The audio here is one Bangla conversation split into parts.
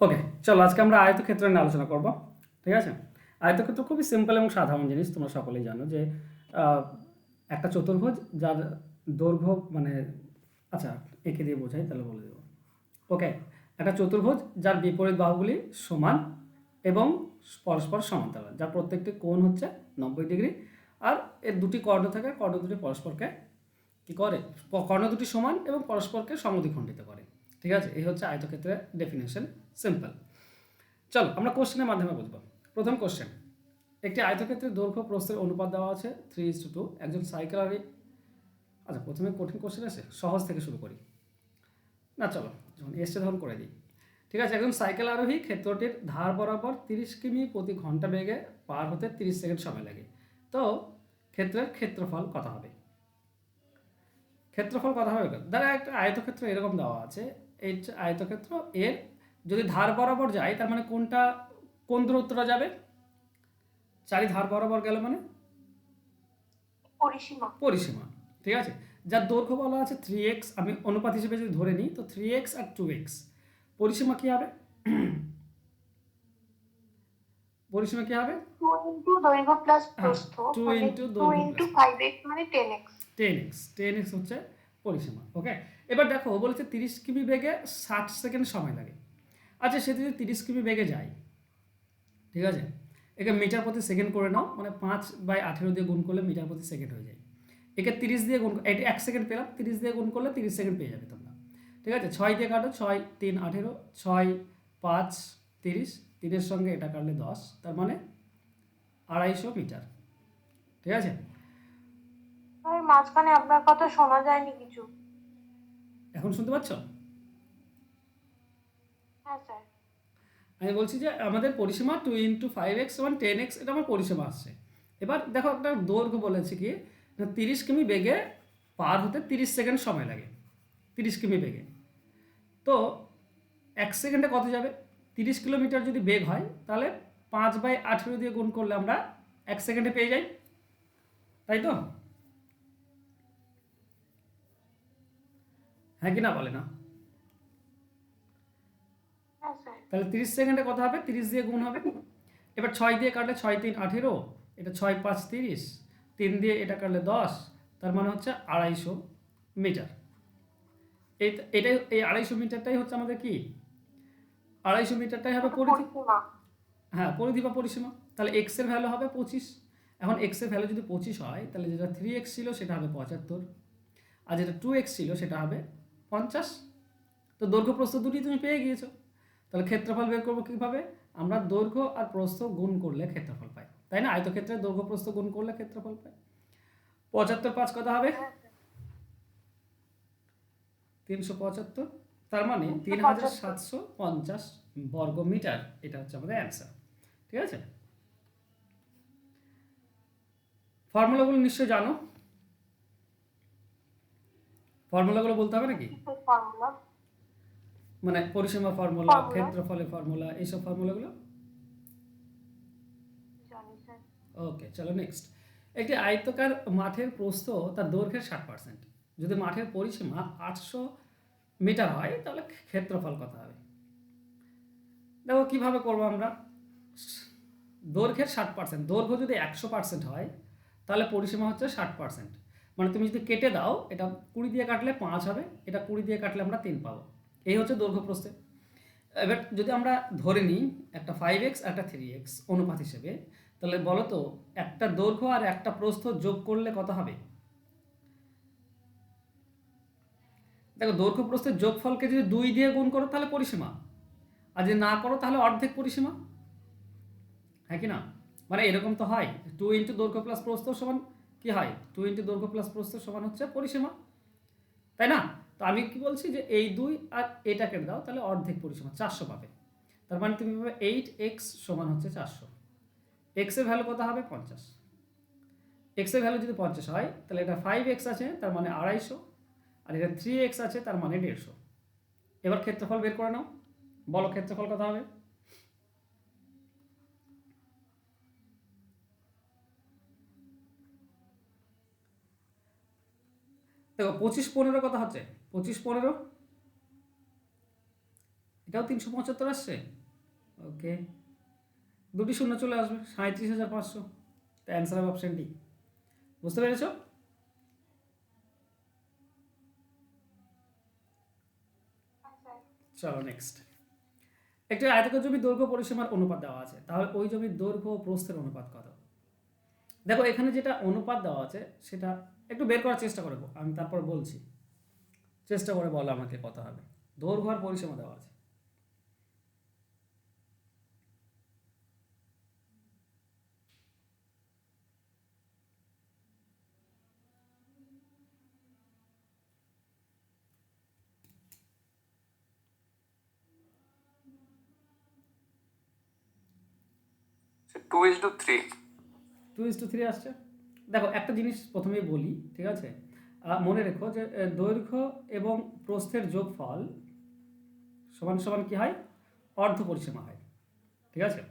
ওকে, চলো আজকে আমরা আয়তক্ষেত্র নিয়ে আলোচনা করব। ঠিক আছে? আয়তক্ষেত্র খুবই সিম্পল এবং সাধারণ জিনিস, তোমরা সকলেই জানো যে আহ, একটা চতুর্ভুজ যার দৈর্ঘ্য মানে আচ্ছা এঁকে দিয়ে বোঝাই তাহলে বলে দেবো। ওকে, একটা চতুর্ভুজ যার বিপরীত বাহুগুলি সমান এবং পরস্পর সমান্তরাল, যার প্রত্যেকটি কোণ হচ্ছে 90 ডিগ্রি, আর এর দুটি কর্ণ থাকে, কর্ণ দুটি পরস্পরকে কি করে, কর্ণ দুটি সমান এবং পরস্পরকে সমদ্বিখণ্ডিত করে। ঠিক আছে, এই হচ্ছে আয়তক্ষেত্রের ডেফিনেশন, সিম্পল। চলো আমরা কোশ্চেনের মাধ্যমে বুঝবো। প্রথম কোশ্চেন, একটি আয়তক্ষেত্রের দৈর্ঘ্য প্রস্থের অনুপাত দেওয়া আছে 3:2। একজন সাইকেল আরোহী, আচ্ছা প্রথমে কঠিন কোশ্চেন আছে, সহজ থেকে শুরু করি না, চলো যখন এসছে তখন করে দিই। ঠিক আছে, একজন সাইকেল আরোহী ক্ষেত্রটির ধার বরাবর 30 কিমি প্রতি ঘন্টা বেগে পার হতে 30 সেকেন্ড সময় লাগে। তো ক্ষেত্রের ক্ষেত্রফল কত হবে? ক্ষেত্রফল কত হবে? দ্বারা একটা আয়তক্ষেত্র এরকম দেওয়া আছে, এই আয়তক্ষেত্র এর যদি ধার বরাবর যায় তার মানে কোনটা, কোন দূরত্বটা যাবে? চারি ধার বরাবর গেল মানে পরিসীমা। পরিসীমা। ঠিক আছে, যার দৈর্ঘ্য বলা আছে 3x, আমি অনুপাত হিসেবে যদি ধরে নিই তো 3x আর 2x, পরিসীমা কি হবে? পরিসীমা কি হবে? 2 into দৈর্ঘ্য প্লাস হ্যাঁ, প্রস্থ 2 মানে ইন্টু 2 দৈর্ঘ্য into প্লাস 5x মানে 10x। 10x, 10x হচ্ছে পরিসীমা। ওকে, এবার দেখো বলেছে 30 কিমি বেগে 60 সেকেন্ড সময় লাগে। আচ্ছা সে যদি 30 কিমি বেগে যায়, ঠিক আছে, একে মিটার প্রতি সেকেন্ড করে নাও, মানে 5/18 দিয়ে গুণ করলে মিটার প্রতি সেকেন্ড হয়ে যায়। একে 30 দিয়ে গুণ, এটা 1 সেকেন্ড পেলাম, 30 দিয়ে গুণ করলে 30 সেকেন্ড পেয়ে যাবে তোমরা। ঠিক আছে, 6 দিয়ে কাটো, 6 3 18, 6 5 30, 3-এর সঙ্গে এটা কাটলে 10, তার মানে 250 মিটার। ঠিক আছে, আর মাঝখানে আপনার কথা শোনা যায়নি কিছু। এখন শুনতে পাচ্ছ? হ্যাঁ স্যার। আমি বলছি যে আমাদের পরিসীমা 2 × 5x সমান 10x, এটা আমার পরিসীমা আসছে। এবার দেখো একটা দৈর্ঘ্য বলেছে কি, 30 কিমি বেগে পার হতে 30 সেকেন্ড সময় লাগে। 30 কিমি বেগে, তো 1 সেকেন্ডে কত যাবে? 30 কিলোমিটার যদি বেগ হয় তাহলে 5/18 দিয়ে গুণ করলে আমরা 1 সেকেন্ডে পেয়ে যাই, তাই তো? হ্যাঁ কি না বলে না? হ্যাঁ স্যার। তাহলে 30 সেকেন্ডে কত হবে? 30 দিয়ে গুণ হবে। এবার 6 দিয়ে কাটলে 6 3 18, এটা 6 5 30, 3 দিয়ে এটা কাটলে 10, তার মানে হচ্ছে 250 মিটার। এটাই, এই 250 মিটারটাই হচ্ছে আমাদের কি, 250 মিটারটাই হবে ওটা পরিধি। পরিসীমা। হ্যাঁ, পরিধি বা পরিসীমা। তাহলে এক্স এর ভ্যালু হবে 25। এখন এক্স এর ভ্যালু যদি 25 হয় তাহলে যেটা 3x ছিল সেটা হবে 75, আর যেটা 2x ছিল সেটা হবে 50। তো দৈর্ঘ্য প্রস্থ দুটি তুমি পেয়ে গিয়েছো। তাহলে ক্ষেত্রফল বের করবো কীভাবে? আমরা দৈর্ঘ্য আর প্রস্থ গুণ করলে ক্ষেত্রফল পাই, তাই না? আয়তক্ষেত্রের দৈর্ঘ্য প্রস্থ গুণ করলে ক্ষেত্রফল পাই। 75 × 5 কত হবে? হ্যাঁ স্যার। 375, তার মানে 375। 3750 বর্গমিটার। এটা হচ্ছে আমাদের অ্যান্সার। ঠিক আছে, ফর্মুলাগুলো নিশ্চয়ই জানো, ফর্মুলাগুলো বলতে হবে নাকি? কিসের ফর্মুলা? মানে পরিসীমা ফর্মুলা, ফর্মুলা ক্ষেত্রফলের ফর্মুলা, এইসব ফর্মুলাগুলো। জানি স্যার। ওকে, চলো নেক্সট। একটি আয়তকার মাঠের প্রস্থ তার দৈর্ঘ্যের 60%। যদি মাঠের পরিসীমা 800 মিটার হয় তাহলে ক্ষেত্রফল কত হবে? দেখো কিভাবে করবো আমরা। দৈর্ঘ্যের 60%, দৈর্ঘ্য যদি 100% হয় তাহলে পরিসীমা হচ্ছে 60%। মানে তুমি যদি কেটে দাও, এটা 20 দিয়ে কাটলে 5 হবে, এটা 20 দিয়ে কাটলে আমরা 3 পাবো। এই হচ্ছে দৈর্ঘ্য প্রস্থে। এবার যদি আমরা ধরে নিই একটা 5x একটা 3x অনুপাত হিসেবে, তাহলে বলো তো একটা দৈর্ঘ্য আর একটা প্রস্থ যোগ করলে কত হবে? দেখো দৈর্ঘ্য প্রস্থের যোগফলকে যদি 2 দিয়ে গুণ করো তাহলে পরিসীমা, আর যদি না করো তাহলে অর্ধেক পরিসীমা। হ্যাঁ কি না? মানে এরকম তো হয়, 2 × দৈর্ঘ্য প্লাস প্রস্থ সমান কি হয়, 2 × দৈর্ঘ্য প্লাস প্রস্থ সমান হচ্ছে পরিসীমা, তাই না? তো আমি কি বলছি যে এই 2 আর এটা কেটে দাও তাহলে অর্ধেক পরিসীমা 400 পাবে। তার মানে তুমি পাবে 8x সমান হচ্ছে 400। এক্স এর ভ্যালু কত হবে? 50। এক্স এর ভ্যালু যদি 50 হয় তাহলে এটা 5x আছে তার মানে 250, আর এটা 3x আছে তার মানে 150। এবার ক্ষেত্রফল বের করে নাও, বলো ক্ষেত্রফল কত হবে? দেখো 25 15 কত হচ্ছে? 25 15 এটাও 375 আসছে। ওকে, দুটি শূন্য চলে আসবে, 37,500। তো অ্যান্সার হবে অপশন ডি। বুঝতে পেরেছো? চলো নেক্সট। একটি আয়তাকার জমির দৈর্ঘ্য পরিসীমার অনুপাত দেওয়া আছে, তাহলে ওই জমির দৈর্ঘ্য ও প্রস্থের অনুপাত কত? দেখো এখানে যেটা অনুপাত দেওয়া আছে সেটা একটু বের করার চেষ্টা করবো, আমি তারপর বলছি। চেষ্টা করে বলো আমাকে কত হবে। দৈর্ঘ্য আর পরিসীমা দেওয়া আছে। Two is two three. 2:3 আসছে। দেখো একটা জিনিস প্রথমেই বলি, ঠিক আছে? মনে রেখো যে দৈর্ঘ্য এবং প্রস্থের যোগফল সমান সমান কি হয়? অর্ধ পরিসীমা হয়, ঠিক আছে?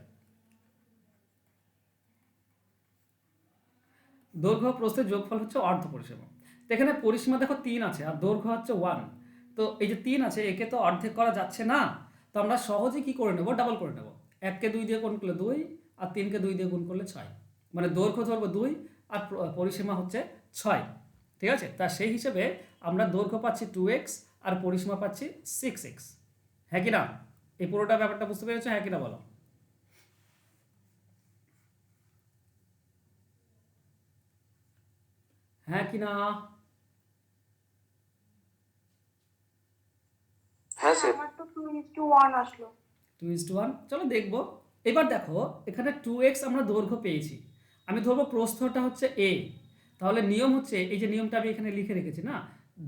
দৈর্ঘ্য প্রস্থের যোগফল হচ্ছে অর্ধ পরিসীমা। তো এখানে পরিসীমা দেখো 3 আছে আর দৈর্ঘ্য হচ্ছে 1। তো এই যে 3 আছে একে তো অর্ধেক করা যাচ্ছে না, তো আমরা সহজে কি করে নেব? ডাবল করে নেব। 1কে 2 দিয়ে গুণ করলে 2, আর 3কে 2 দিয়ে গুণ করলে 6। মানে দৈর্ঘ্য ধরবো 2 আর পরিসীমা হচ্ছে 6, ঠিক আছে? তা সেই হিসেবে আমরা দৈর্ঘ্য পাচ্ছি 2x আর পরিসীমা পাচ্ছি 6x। হ্যাঁ কি না? এই পুরোটা ব্যাপারটা বুঝতে পেরেছো? হ্যাঁ কি না বলো। হ্যাঁ কি না? হ্যাঁ স্যার। আমার তো 2:1 আসলো। 2:1, চলো দেখবো। এবার দেখো এখানে 2x আমরা দৈর্ঘ্য পেয়েছি, আমি ধরবো প্রস্থটা হচ্ছে a। তাহলে নিয়ম হচ্ছে, এই যে নিয়মটা আমি এখানে লিখে রেখেছি না,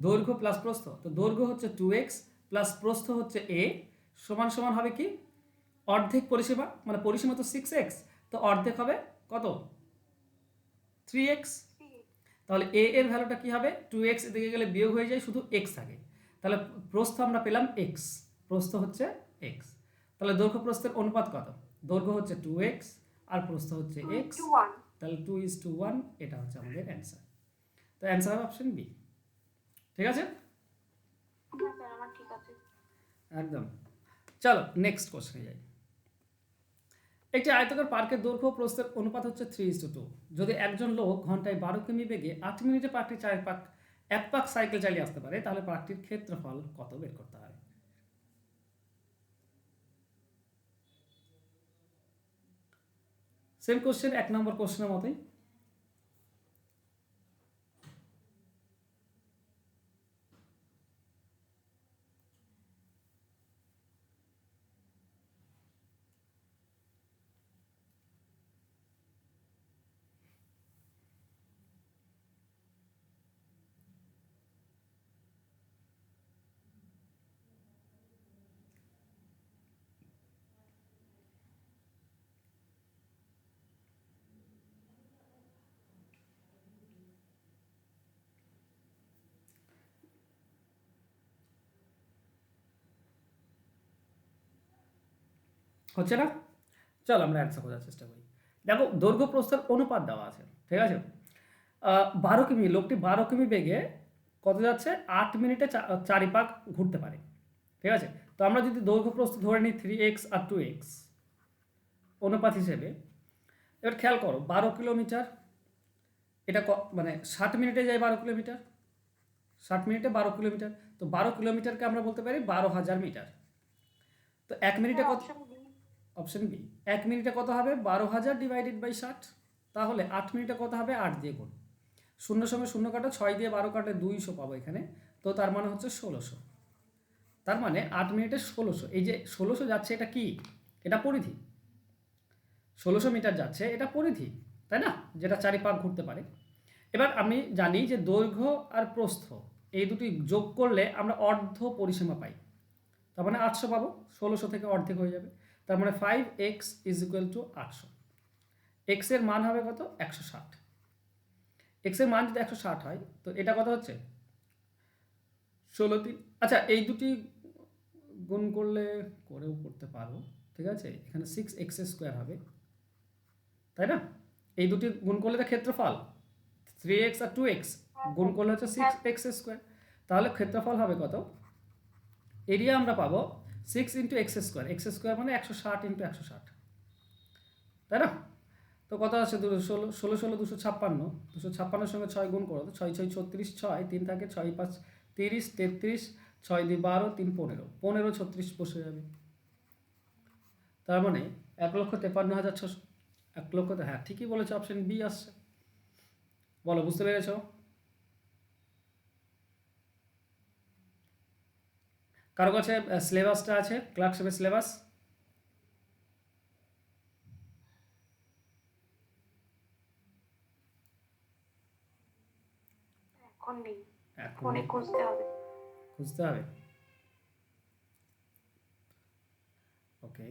দৈর্ঘ্য প্লাস প্রস্থ। তো দৈর্ঘ্য হচ্ছে 2x প্লাস প্রস্থ হচ্ছে a, সমান সমান হবে কি? অর্ধেক পরিসীমা, মানে পরিসীমা তো 6x, তো অর্ধেক হবে কত? 3x। তাহলে a এর ভ্যালুটা কি হবে? 2x এদিকে গেলে বিয়োগ হয়ে যায়, শুধু x থাকে। তাহলে প্রস্থ আমরা পেলাম x, প্রস্থ হচ্ছে x। তাহলে দৈর্ঘ্য প্রস্থের অনুপাত কত? দৈর্ঘ্য হচ্ছে 2x আর প্রস্থ হচ্ছে x, 2:1। তাহলে 2:1, এটা হচ্ছে আমাদের অ্যান্সার। তো অ্যান্সার হবে অপশন বি, ঠিক আছে? হ্যাঁ স্যার, আমার ঠিক আছে। একদম। চলো নেক্সট কোশ্চেনে যাই। একটি আয়তাকার পার্কের দৈর্ঘ্য ও প্রস্থের অনুপাত হচ্ছে 3:2। যদি একজন লোক ঘন্টায় 12 কিমি বেগে 8 মিনিটে পার্কটির এক পাক সাইকেল চালিয়ে আসতে পারে, তাহলে পার্কটির ক্ষেত্রফল কত বের করতে হবে? সেম কোশ্চেন, 1 নম্বর কোশ্চেনের মতোই। হচ্ছে না? চলো আমরা অ্যান্সার করার চেষ্টা করি। দেখো দৈর্ঘ্য প্রস্থের অনুপাত দেওয়া আছে, ঠিক আছে? 12 কিমি, লোকটি 12 কিমি বেগে কত যাচ্ছে? 8 মিনিটে 4 পাক ঘুরতে পারে, ঠিক আছে? তো আমরা যদি দৈর্ঘ্য প্রস্থ ধরে নিই 3x আর 2x অনুপাত হিসেবে, এবার খেয়াল করো 12 কিলোমিটার, এটা মানে 60 মিনিটে যায় 12 কিলোমিটার, 60 মিনিটে 12 কিলোমিটার। তো 12 কিলোমিটারকে আমরা বলতে পারি 12,000 মিটার। তো 1 মিনিটে কত? Option B. Option B. 1 মিনিটে কত হবে? 12,000 ডিভাইডেড বাই 60। তাহলে 8 মিনিটে কত হবে? 8 দিয়ে গুণ, শূন্যর সঙ্গে শূন্য কাটো, 6 দিয়ে 12 কাটলে 200 পাবো এখানে। তো তার মানে হচ্ছে 1600। তার মানে 8 মিনিটে 1600। এই যে 1600 যাচ্ছে, এটা কি? এটা পরিধি। 1600 মিটার যাচ্ছে, এটা পরিধি, তাই না? যেটা 4 পাক ঘুরতে পারে। এবার আমি জানি যে দৈর্ঘ্য আর প্রস্থ এই দুটি যোগ করলে আমরা অর্ধ পরিসীমা পাই। তার মানে 800 পাবো, 1600 থেকে অর্ধেক হয়ে যাবে। তার মানে 5x is equal to 800। x এর মান হবে কত? 160। x এর মান যদি 160 হয়, তো এটা কত হচ্ছে? 16 3। আচ্ছা, এই দুটি গুণ করলে করেও করতে পারো, ঠিক আছে? এখানে 6x² হবে, তাই না? এই দুটি গুণ করলে তো ক্ষেত্রফল 3x আর 2x গুণ করলে হচ্ছে 6x²। তাহলে ক্ষেত্রফল হবে কত? এরিয়া আমরা পাবো 6 ইন্টু এক্স স্কোয়ার মানে 160 ইন্টু 160, তাই না? তো কত আছে 16 ষোলো ষোলো 256, 256 সঙ্গে 6 গুণ করো, তো 6 6 36, 6 3 থাকে, 6 5 30, 33, 6 2 12, 3 15, 15 36 বসে যাবে। তার মানে 1,53,600, 1 লক্ষ, হ্যাঁ ঠিকই বলেছো, অপশন বি আসছে। বলো, বুঝতে পেরেছো? কারো কাছে সিলেবাসটা আছে, ক্লার্কশিপের সিলেবাস? এখন নেই, এখন ফোনে খুঁজতে হবে। খুঁজতে হবে। ওকে,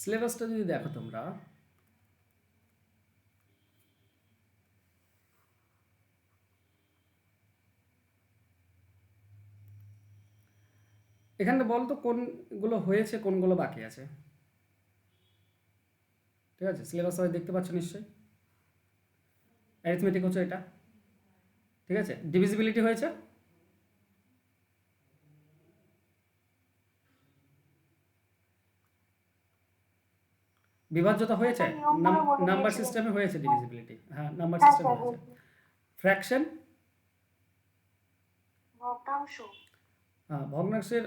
সিলেবাসটা যদি দেখো তোমরা, এখানে বলতো কোনগুলো হয়েছে কোনগুলো বাকি আছে। ঠিক আছে, সিলেবাস সবাই দেখতে পাচ্ছ নিশ্চয়ই। অ্যারিথমেটিক হচ্ছে এটা, ঠিক আছে। ডিভিজিবিলিটি হয়েছে, বিভাজ্যতা হয়েছে, একটা নিয়মগুলো বলে নাম্বার দিয়েছিলেন। সিস্টেমে হয়েছে ডিভিজিবিলিটি, হ্যাঁ নাম্বার হ্যাঁ সিস্টেমে স্যার, হয়েছে। হয়েছে। ফ্র্যাকশন, ভগ্নাংশ হ্যাঁ ভগ্নাংশের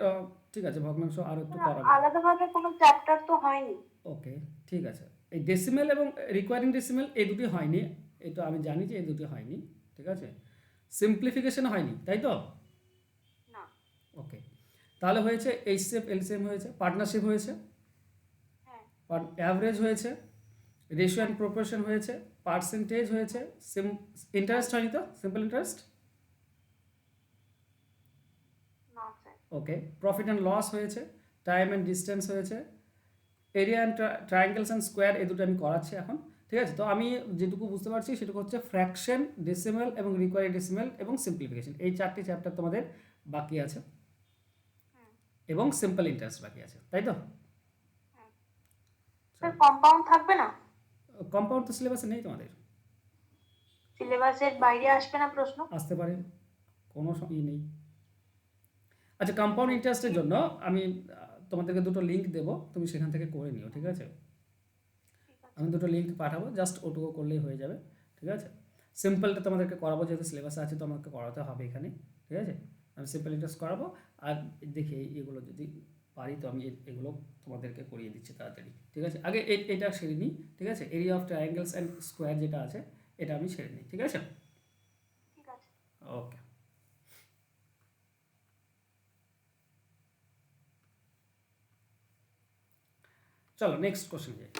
ঠিক আছে, ভগ্নাংশ আরও একটু করাবো। আলাদাভাবে কোনো চ্যাপ্টার তো হয়নি। ওকে, ঠিক আছে। এই ডেসিমেল এবং রিকোয়ারিং ডেসিমেল এই দুটি হয়নি, এটা আমি জানি যে এই দুটি হয়নি, ঠিক আছে। সিম্পলিফিকেশন হয়নি, তাই তো? না। ওকে, তাহলে হয়েছে এইচসিএফ এলসিএম হয়েছে, পার্টনারশিপ হয়েছে, হ্যাঁ। অ্যাভারেজ হয়েছে, রেশিও অ্যান্ড প্রপোর্শন হয়েছে, পার্সেন্টেজ হয়েছে, ইন্টারেস্ট হয়নি তো, সিম্পল ইন্টারেস্ট। না sir. Okay, profit and loss হয়েছে, টাইম অ্যান্ড ডিস্টেন্স হয়েছে, area and triangles and square, এই দুটো আমি করাচ্ছি এখন, ঠিক আছে। তো আমি যেটুকু বুঝতে পারছি সেটুকু হচ্ছে ফ্র্যাকশন, ডেসিমেল এবং রিকোয়ারি ডেসিমেল এবং সিম্পলিফিকেশন, এই 4টি চ্যাপ্টার তোমাদের বাকি আছে, এবং সিম্পল ইন্টারেস্ট বাকি আছে, তাই তো? স্যার কম্পাউন্ড থাকবে না? কম্পাউন্ড তো সিলেবাসে নেই তোমাদের। সিলেবাসের বাইরে আসবে না প্রশ্ন? আসতে পারে, কোনো নেই। আচ্ছা, কম্পাউন্ড ইন্টারেস্টের জন্য আমি তোমাদেরকে দুটো লিঙ্ক দেবো, তুমি সেখান থেকে করে নিও, ঠিক আছে। আমি দুটো লিঙ্ক পাঠাবো, জাস্ট ওটুকু করলেই হয়ে যাবে, ঠিক আছে। সিম্পলটা তোমাদেরকে করাবো, যেহেতু সিলেবাসে আছে তো আমাকে করাতে হবে এখানে, ঠিক আছে। আমি সিম্পল ইন্টারেস্ট করাবো, আর দেখি এগুলো যদি পারি তো আমি এগুলো তোমাদেরকে করিয়ে দিচ্ছি তাড়াতাড়ি, ঠিক আছে। আগে এটা সেরে নিই, ঠিক আছে। Area of triangles and square যেটা আছে এটা আমি সেরে নিই, ঠিক আছে। ঠিক আছে। ওকে, চলো নেক্সট কোশ্চেন যাই।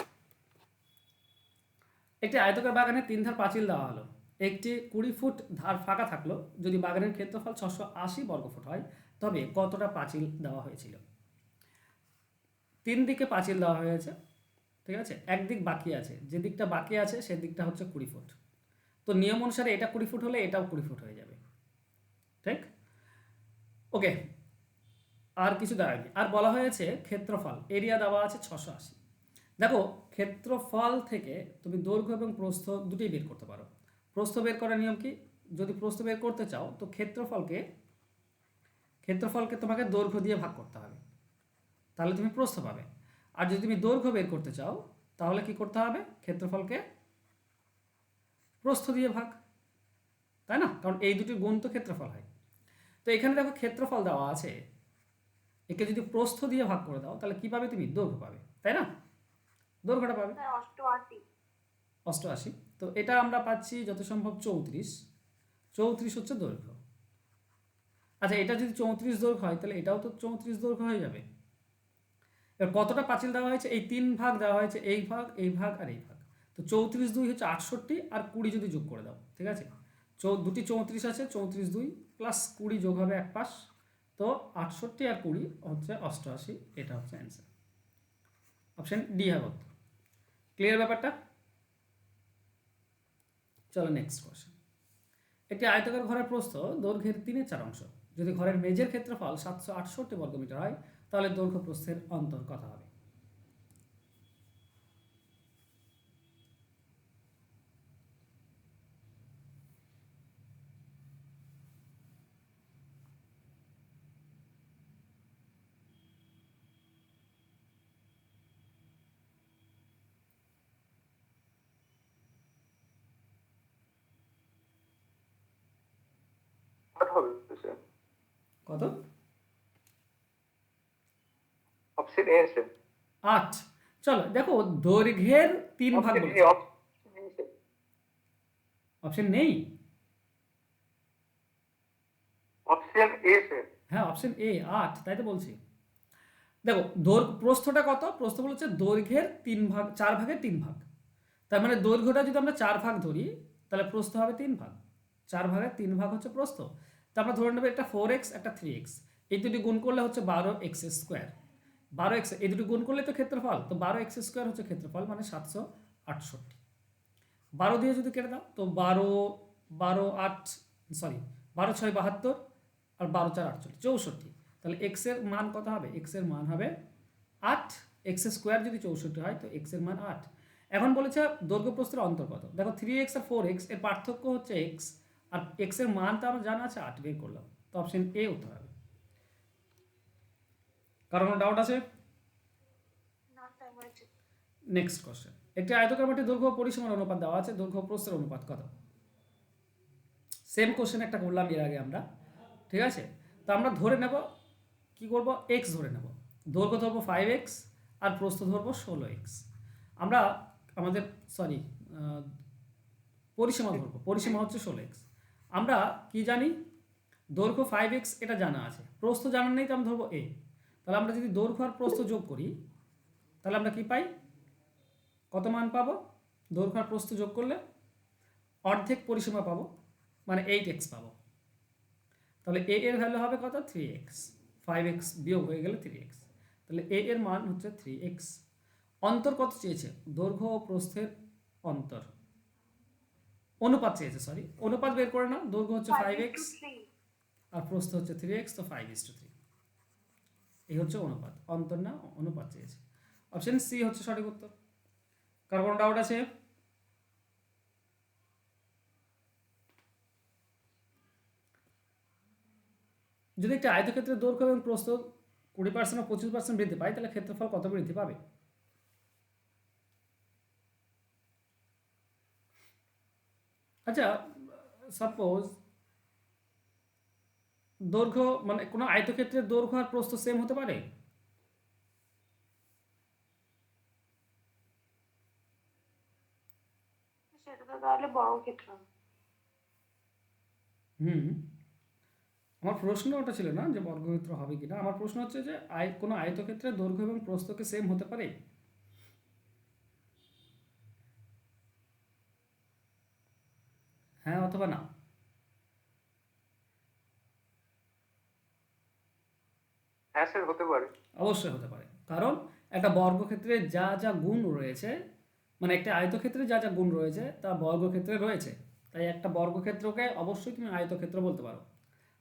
একটি আয়তকার বাগানে 3 ধার পাঁচিল দেওয়া হলো, একটি 20 ফুট ধার ফাঁকা থাকলো, যদি বাগানের ক্ষেত্রফল 680 বর্গফুট হয় তবে কতটা পাঁচিল দেওয়া হয়েছিল? 3 দিকে পাঁচিল দেওয়া হয়েছে, ঠিক আছে। একদিক বাকি আছে, যে দিকটা বাকি আছে সেদিকটা হচ্ছে 20 ফুট। তো নিয়ম অনুসারে এটা 20 ফুট হলে এটাও 20 ফুট হয়ে যাবে, ঠিক। ওকে, আর কিছু দেওয়া আর বলা হয়েছে ক্ষেত্রফল, এরিয়া দেওয়া আছে 680। দেখো, ক্ষেত্রফল থেকে তুমি দৈর্ঘ্য এবং প্রস্থ দুটোই বের করতে পারো। প্রস্থ বের করার নিয়ম কি? যদি প্রস্থ বের করতে চাও তো ক্ষেত্রফলকে তোমাকে দৈর্ঘ্য দিয়ে ভাগ করতে হবে, তাহলে তুমি প্রস্থ পাবে। আর যদি তুমি দৈর্ঘ্য বের করতে চাও তাহলে কি করতে হবে? ক্ষেত্রফলকে প্রস্থ দিয়ে ভাগ, তাই না? কারণ এই দুটি গুণ তো ক্ষেত্রফল হয়। তো এখানে দেখো ক্ষেত্রফল দেওয়া আছে, একে যদি প্রস্থ দিয়ে ভাগ করে দাও তাহলে কি পাবে? তুমি দৈর্ঘ্য পাবে, তাই না? দৈর্ঘ্যটা পাবে স্যার 88। 88। তো এটা আমরা পাচ্ছি যত সম্ভব 34, 34 হচ্ছে দৈর্ঘ্য। আচ্ছা, এটা যদি 34 দৈর্ঘ্য হয় তাহলে এটাও তো 34 দৈর্ঘ্য হয়ে যাবে। এবার কতটা পাঁচিল দেওয়া হয়েছে? এই 3 ভাগ দেওয়া হয়েছে, এই ভাগ এই ভাগ আর এই ভাগ। তো 34 2 হচ্ছে 68, আর 20 যদি যোগ করে দাও, ঠিক আছে। দুটি 34 আছে, 34 2 প্লাস 20 যোগ হবে এক পাশ, তো 68 আর 20 হচ্ছে 88, এটা হচ্ছে অ্যান্সার। অপশন ডি হবে উত্তর। ক্লিয়ার ব্যাপারটা? চলো নেক্সট কোশ্চেন। একটি আয়তাকার ঘরের প্রস্থ দৈর্ঘ্যের 3/4 অংশ, যদি ঘরের মেঝের ক্ষেত্রফল 768 বর্গমিটার হয় তাহলে দৈর্ঘ্য প্রস্থের অন্তর কত হবে? কত হবে স্যার? কত? Option A sir. 8। চলো দেখো, দৈর্ঘ্যের 3 ভাগ অপশন বলেছে। এ, অপশন এ স্যার। অপশন নেই? Option A sir. হ্যাঁ, অপশন এ 8, তাই তো বলছি। দেখো, প্রস্থটা কত? প্রস্থ বলেছে দৈর্ঘ্যের 3 ভাগ, 4 ভাগের 3 ভাগ। তার মানে দৈর্ঘ্যটা যদি আমরা 4 ভাগ ধরি, তাহলে প্রস্থ হবে 3 ভাগ। 4 ভাগের 3 ভাগ হচ্ছে প্রস্থ। তা আমরা ধরে নেব একটা 4x, একটা 3x, এই দুটি গুণ করলে হচ্ছে 12x স্কোয়ার। 12x, এই দুটি গুণ করলে তো ক্ষেত্রফল, তো 12x স্কোয়ার হচ্ছে ক্ষেত্রফল, মানে 768। 12 দিয়ে যদি কেটে দাও, তো 12 6 72, আর 12 4 48, 64। তাহলে এক্স এর মান কত হবে? এক্স এর মান হবে 8। এক্স স্কোয়ার যদি 64 হয়, তো এক্স এর মান 8। এখন বলেছে দৈর্ঘ্য প্রস্থের অন্তর কত। দেখো, 3x আর 4x এর পার্থক্য হচ্ছে এক্স, আর এক্স এর মান তো আমার জানা আছে 8, বের করলাম। তো অপশন এ উত্তর হবে। কারণ কোনো ডাউট আছে? না স্যার, হয়েছে। Next question. একটি আয়তকার মাটির দৈর্ঘ্য ও পরিসীমার অনুপাত দেওয়া আছে, দৈর্ঘ্য প্রস্থের অনুপাত কত? সেম কোশ্চেন একটা করলাম এর আগে আমরা, ঠিক আছে? তো আমরা ধরে নেব, কি করব, এক্স ধরে নেব। দৈর্ঘ্য ধরবো 5x আর প্রস্থ ধরবো 16x। আমরা আমাদের পরিসীমা ধরবো, পরিসীমা হচ্ছে 16x। আমরা কি জানি? দৈর্ঘ্য 5x, এটা জানা আছে, প্রস্থ জানা নেই, তো আমরা ধরবো a। তাহলে আমরা যদি দৈর্ঘ্য আর প্রস্থ যোগ করি, তাহলে আমরা কি পাই? কত মান পাবো? দৈর্ঘ্য আর প্রস্থ যোগ করলে অর্ধেক পরিসীমা পাবো, মানে 8x পাবো। তাহলে a এর ভ্যালু হবে কত? 3x। 5x বিয়োগ হয়ে গেলে 3x, তাহলে a এর মান হচ্ছে 3x। অন্তর কত চেয়েছে? দৈর্ঘ্য ও প্রস্থের অন্তর, অনুপাত চেয়েছে, অনুপাত বের করে নাও। দৈর্ঘ্য হচ্ছে 5x 5:3। আর প্রস্থ হচ্ছে 3x, তো 5:3। এই হচ্ছে অনুপাত, অন্তর না অনুপাত চেয়েছে। অপশন সি হচ্ছে সঠিক উত্তর। কার কোনো ডাউট আছে? যদি একটা আয়তক্ষেত্রের দৈর্ঘ্য এবং প্রস্থ 20% ও 25% বৃদ্ধি পায়, তাহলে ক্ষেত্রফল কত বৃদ্ধি পাবে? আচ্ছা, সাপোজ দৈর্ঘ্য, মানে কোনো আয়তক্ষেত্রের দৈর্ঘ্য আর প্রস্থ সেম হতে পারে? সেটা তো তাহলে বর্গক্ষেত্র। হুম, আমার প্রশ্ন ওটা ছিল না যে বর্গক্ষেত্র হবে কিনা। আমার প্রশ্ন হচ্ছে যে কোনো আয়তক্ষেত্রের দৈর্ঘ্য এবং প্রস্থকে সেম হতে পারে? হ্যাঁ অথবা না? হ্যাঁ স্যার, হতে পারে। অবশ্যই হতে পারে, কারণ একটা বর্গক্ষেত্রে যা যা গুণ রয়েছে, মানে একটা আয়তক্ষেত্রে যা যা গুণ রয়েছে তা বর্গক্ষেত্রে রয়েছে। তাই একটা বর্গক্ষেত্রকে অবশ্যই তুমি আয়তক্ষেত্র বলতে পারো।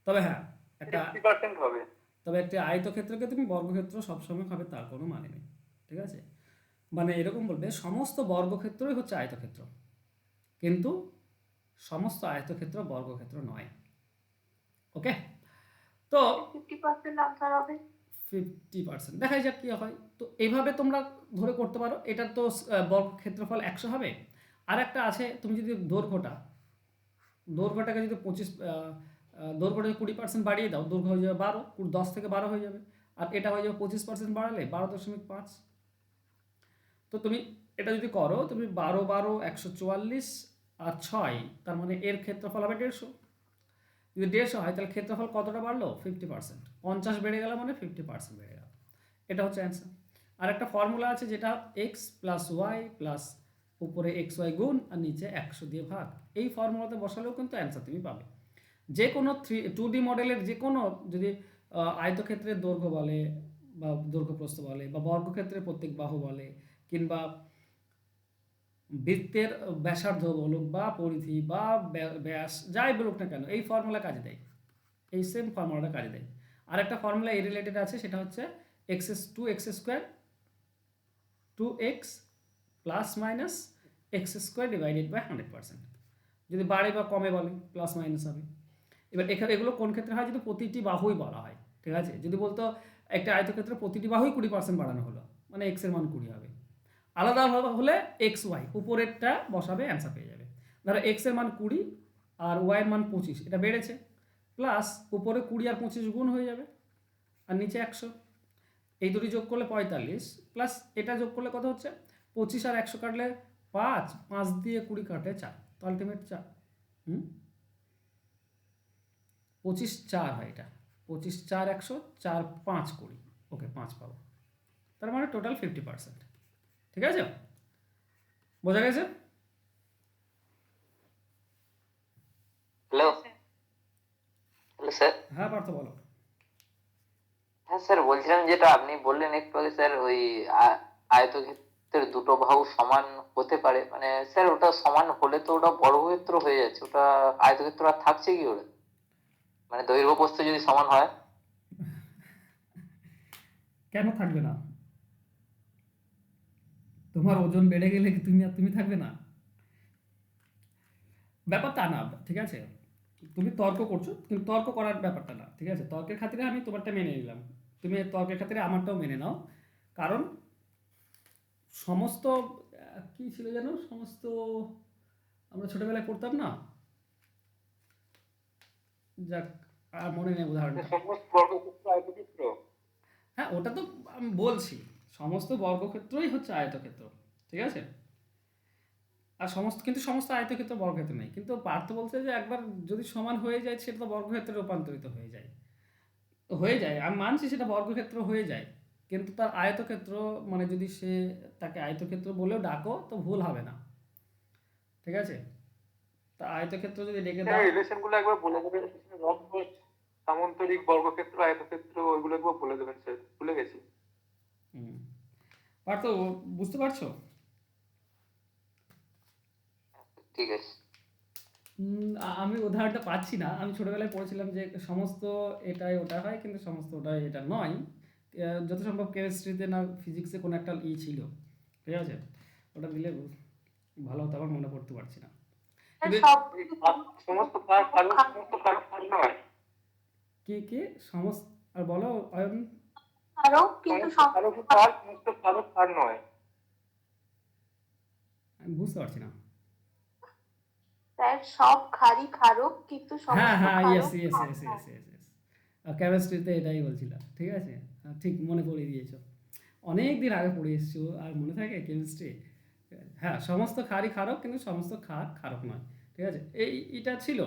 তবে হ্যাঁ, একটা 50% হবে। তবে একটা আয়তক্ষেত্রকে তুমি বর্গক্ষেত্র সবসময় হবে তার কোনো মানে নেই, ঠিক আছে? মানে এরকম বলবে, সমস্ত বর্গক্ষেত্রই হচ্ছে আয়তক্ষেত্র, কিন্তু সমস্ত আয়তক্ষেত্র বর্গক্ষেত্র নয়। ওকে, তো 50% আনসার হবে। 50% দেখাই যাক কী হয়। তো এইভাবে তোমরা ধরে করতে পারো। এটা তো বর্গক্ষেত্রফল 100 হবে। আর একটা আছে, তুমি যদি দৈর্ঘ্যটাকে যদি 25, দৈর্ঘ্যটাকে 20% বাড়িয়ে দাও, দৈর্ঘ্য হয়ে যাবে 12, 10 থেকে 12 হয়ে যাবে। আর এটা হয়ে যাবে 25% বাড়ালে 12.5। তো তুমি এটা যদি করো, তুমি 12 12 144 আর 6, তার মানে এর ক্ষেত্রফল হবে 150। যদি 150 হয়, তাহলে ক্ষেত্রফল কতটা বাড়লো? 50%। 50 বেড়ে গেল মানে 50% বেড়ে গেল। এটা হচ্ছে অ্যান্সার। আর একটা ফর্মুলা আছে, যেটা এক্স প্লাস ওয়াই প্লাস উপরে এক্স ওয়াই গুণ আর নিচে 100 দিয়ে ভাগ। এই ফর্মুলাতে বসালেও কিন্তু অ্যান্সার তুমি পাবে। যে কোনো 2D মডেলের যে কোনো, যদি আয়তক্ষেত্রের দৈর্ঘ্য বলে বা দৈর্ঘ্য প্রস্থ বলে, বা বর্গক্ষেত্রের প্রত্যেক বাহু বলে, কিংবা বৃত্তের ব্যাসার্ধ বলুক বা পরিধি বা ব্যাস, যাই বলুক না কেন, এই ফর্মুলা কাজে দেয়, এই সেম ফর্মুলাটা কাজে দেয়। আর একটা ফর্মুলা এই রিলেটেড আছে, সেটা হচ্ছে two X square 2x plus minus X square divided by 100%। যদি বাড়ে বা কমে বলে প্লাস মাইনাস হবে। এবার এখানে এগুলো কোন ক্ষেত্রে হয়, যদি প্রতিটি বাহুই বলা হয়, ঠিক আছে। যদি বলতো একটা আয়তক্ষেত্রে প্রতিটি বাহুই 20% বাড়ানো হলো, মানে এক্স এর মান 20 হবে। আলাদা আলাদা হলে এক্স ওয়াই উপরেরটা বসাবে, অ্যান্সার পেয়ে যাবে। ধরো এক্স এর মান 20 আর ওয়াই এর মান 25, এটা বেড়েছে, প্লাস উপরে 20 আর 25 গুণ হয়ে যাবে, আর নিচে 100। এই দুটি যোগ করলে 45, প্লাস এটা যোগ করলে কত হচ্ছে 25 আর 100 কাটলে 5, 5 দিয়ে 20 কাটে 4, তো আলটিমেট 4। 25 4 হয় এটা, 25 4 100, 4 5 20, ওকে 5 পাবো। তার মানে টোটাল 50%। ঠিক আছে, বোঝা গেছে? Hello hello sir. হ্যাঁ পার্থ বলো। হ্যাঁ স্যার, বলছিলাম যেটা আপনি বললেন একটু আগে স্যার, ওই আয়তক্ষেত্রের দুটো বাহু সমান হতে পারে, মানে স্যার ওটা সমান হলে তো ওটা বর্গক্ষেত্র হয়ে যাচ্ছে, ওটা আয়তক্ষেত্র আর থাকছে কি ওটা? মানে দৈর্ঘ্য প্রস্থ যদি সমান হয়। কেন থাকবে না? তোমার ওজন বেড়ে গেলে কি তুমি থাকবে না? ব্যাপারটা না, ঠিক আছে। তুমি তর্ক করছো, কিন্তু তর্ক করার ব্যাপারটা না, ঠিক আছে। তর্কের খাতিরে আমি তোমারটা মেনে নিলাম, তুমি তর্কের খাতিরে আমারটাও মেনে নাও। কারণ সমস্ত কি ছিল যেন, সমস্ত আমরা ছোটবেলায় পড়তাম না, যাক আর মনে নেই উদাহরণটা। সমস্ত বর্গক্ষেত্র আয়তক্ষেত্র। হ্যাঁ ওটা তো আমি বলছি, সমস্ত বর্গক্ষেত্রই হচ্ছে আয়তক্ষেত্র, ঠিক আছে। আর সমস্ত আয়তক্ষেত্র বর্গক্ষেত্র নেই, কিন্তু পার্থ বলছে যে একবার যদি সমান হয়ে যায় সেটা তো বর্গক্ষেত্রে রূপান্তরিত হয়ে যায়। আমি মানছি সেটা বর্গক্ষেত্র হয়ে যায়, কিন্তু তার আয়তক্ষেত্র, মানে যদি সে তাকে আয়তক্ষেত্র বলেও ডাকো তো ভুল হবে না, ঠিক আছে। তা আয়তক্ষেত্র যদি ডেকে দাও, রিলেশন গুলো একবার বলে দেবেন, রম্বস, সামান্তরিক, বর্গক্ষেত্র, আয়তক্ষেত্র, ওইগুলো একবার বলে দেবেন স্যার, ভুলে গেছি। হুম, পার্থ বুঝতে পারছো? ঠিক আছে। আমি উদাহরণটা পাচ্ছি না, আমি ছোটবেলায় পড়েছিলাম যে সমস্ত এটাই ওটা হয়, কিন্তু সমস্ত ওটাই এটা নয়। যত সম্ভব কেমিস্ট্রিতে না ফিজিক্সে কোনো একটা ছিল, ঠিক আছে। ওটা দিলে ভালো হতো, আমার মনে পড়তে পারছি না। কিন্তু সব সমস্ত সমস্ত কারণ নয়। কি সমস্ত, আর বলো অয়ন। আরো কিন্তু সমস্ত কারণ নয়। আমি বুঝতে পারছি না। স্যার সব খারি খারক, কিন্তু হ্যাঁ সমস্ত হ্যাঁ, ইয়েস খারক ইয়েস ক্ষার ইয়েস ইয়েস নয়। ইয়েস ইয়েস, কেমিস্ট্রিতে এটাই বলছিলাম, ঠিক আছে। ঠিক মনে পড়িয়ে দিয়েছো, অনেক দিন আগে পড়ে এসছো, আর মনে থাকে কেমিস্ট্রি। হ্যাঁ, সমস্ত ক্ষারই ক্ষারক, কিন্তু সমস্ত ক্ষার ক্ষারক নয়, ঠিক আছে। এটা ছিল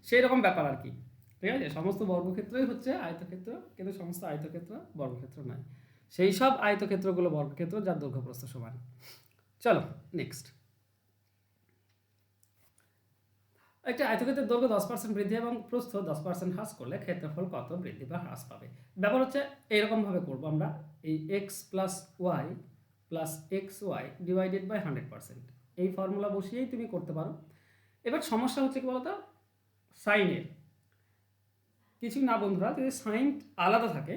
সেই রকম ব্যাপার আর কি, ঠিক আছে। সমস্ত বর্গক্ষেত্রই হচ্ছে আয়তক্ষেত্র, কিন্তু সমস্ত আয়তক্ষেত্র বর্গক্ষেত্র নয়। সেই সব আয়তক্ষেত্রগুলো বর্গক্ষেত্র যার দৈর্ঘ্য প্রস্থ সমান। চলো নেক্সট। একটি আয়তক্ষেত্রের দৈর্ঘ্য 10% বৃদ্ধি এবং প্রস্থ 10% হ্রাস করলে ক্ষেত্রফল কত বৃদ্ধি বা হ্রাস পাবে? ব্যাপার হচ্ছে এইরকমভাবে করবো আমরা, এই X plus Y divided by 100%, এই ফর্মুলা বসিয়েই তুমি করতে পারো। এবার সমস্যা হচ্ছে কি বলতো, সাইনের কিছুই না বন্ধুরা, যদি সাইন আলাদা থাকে,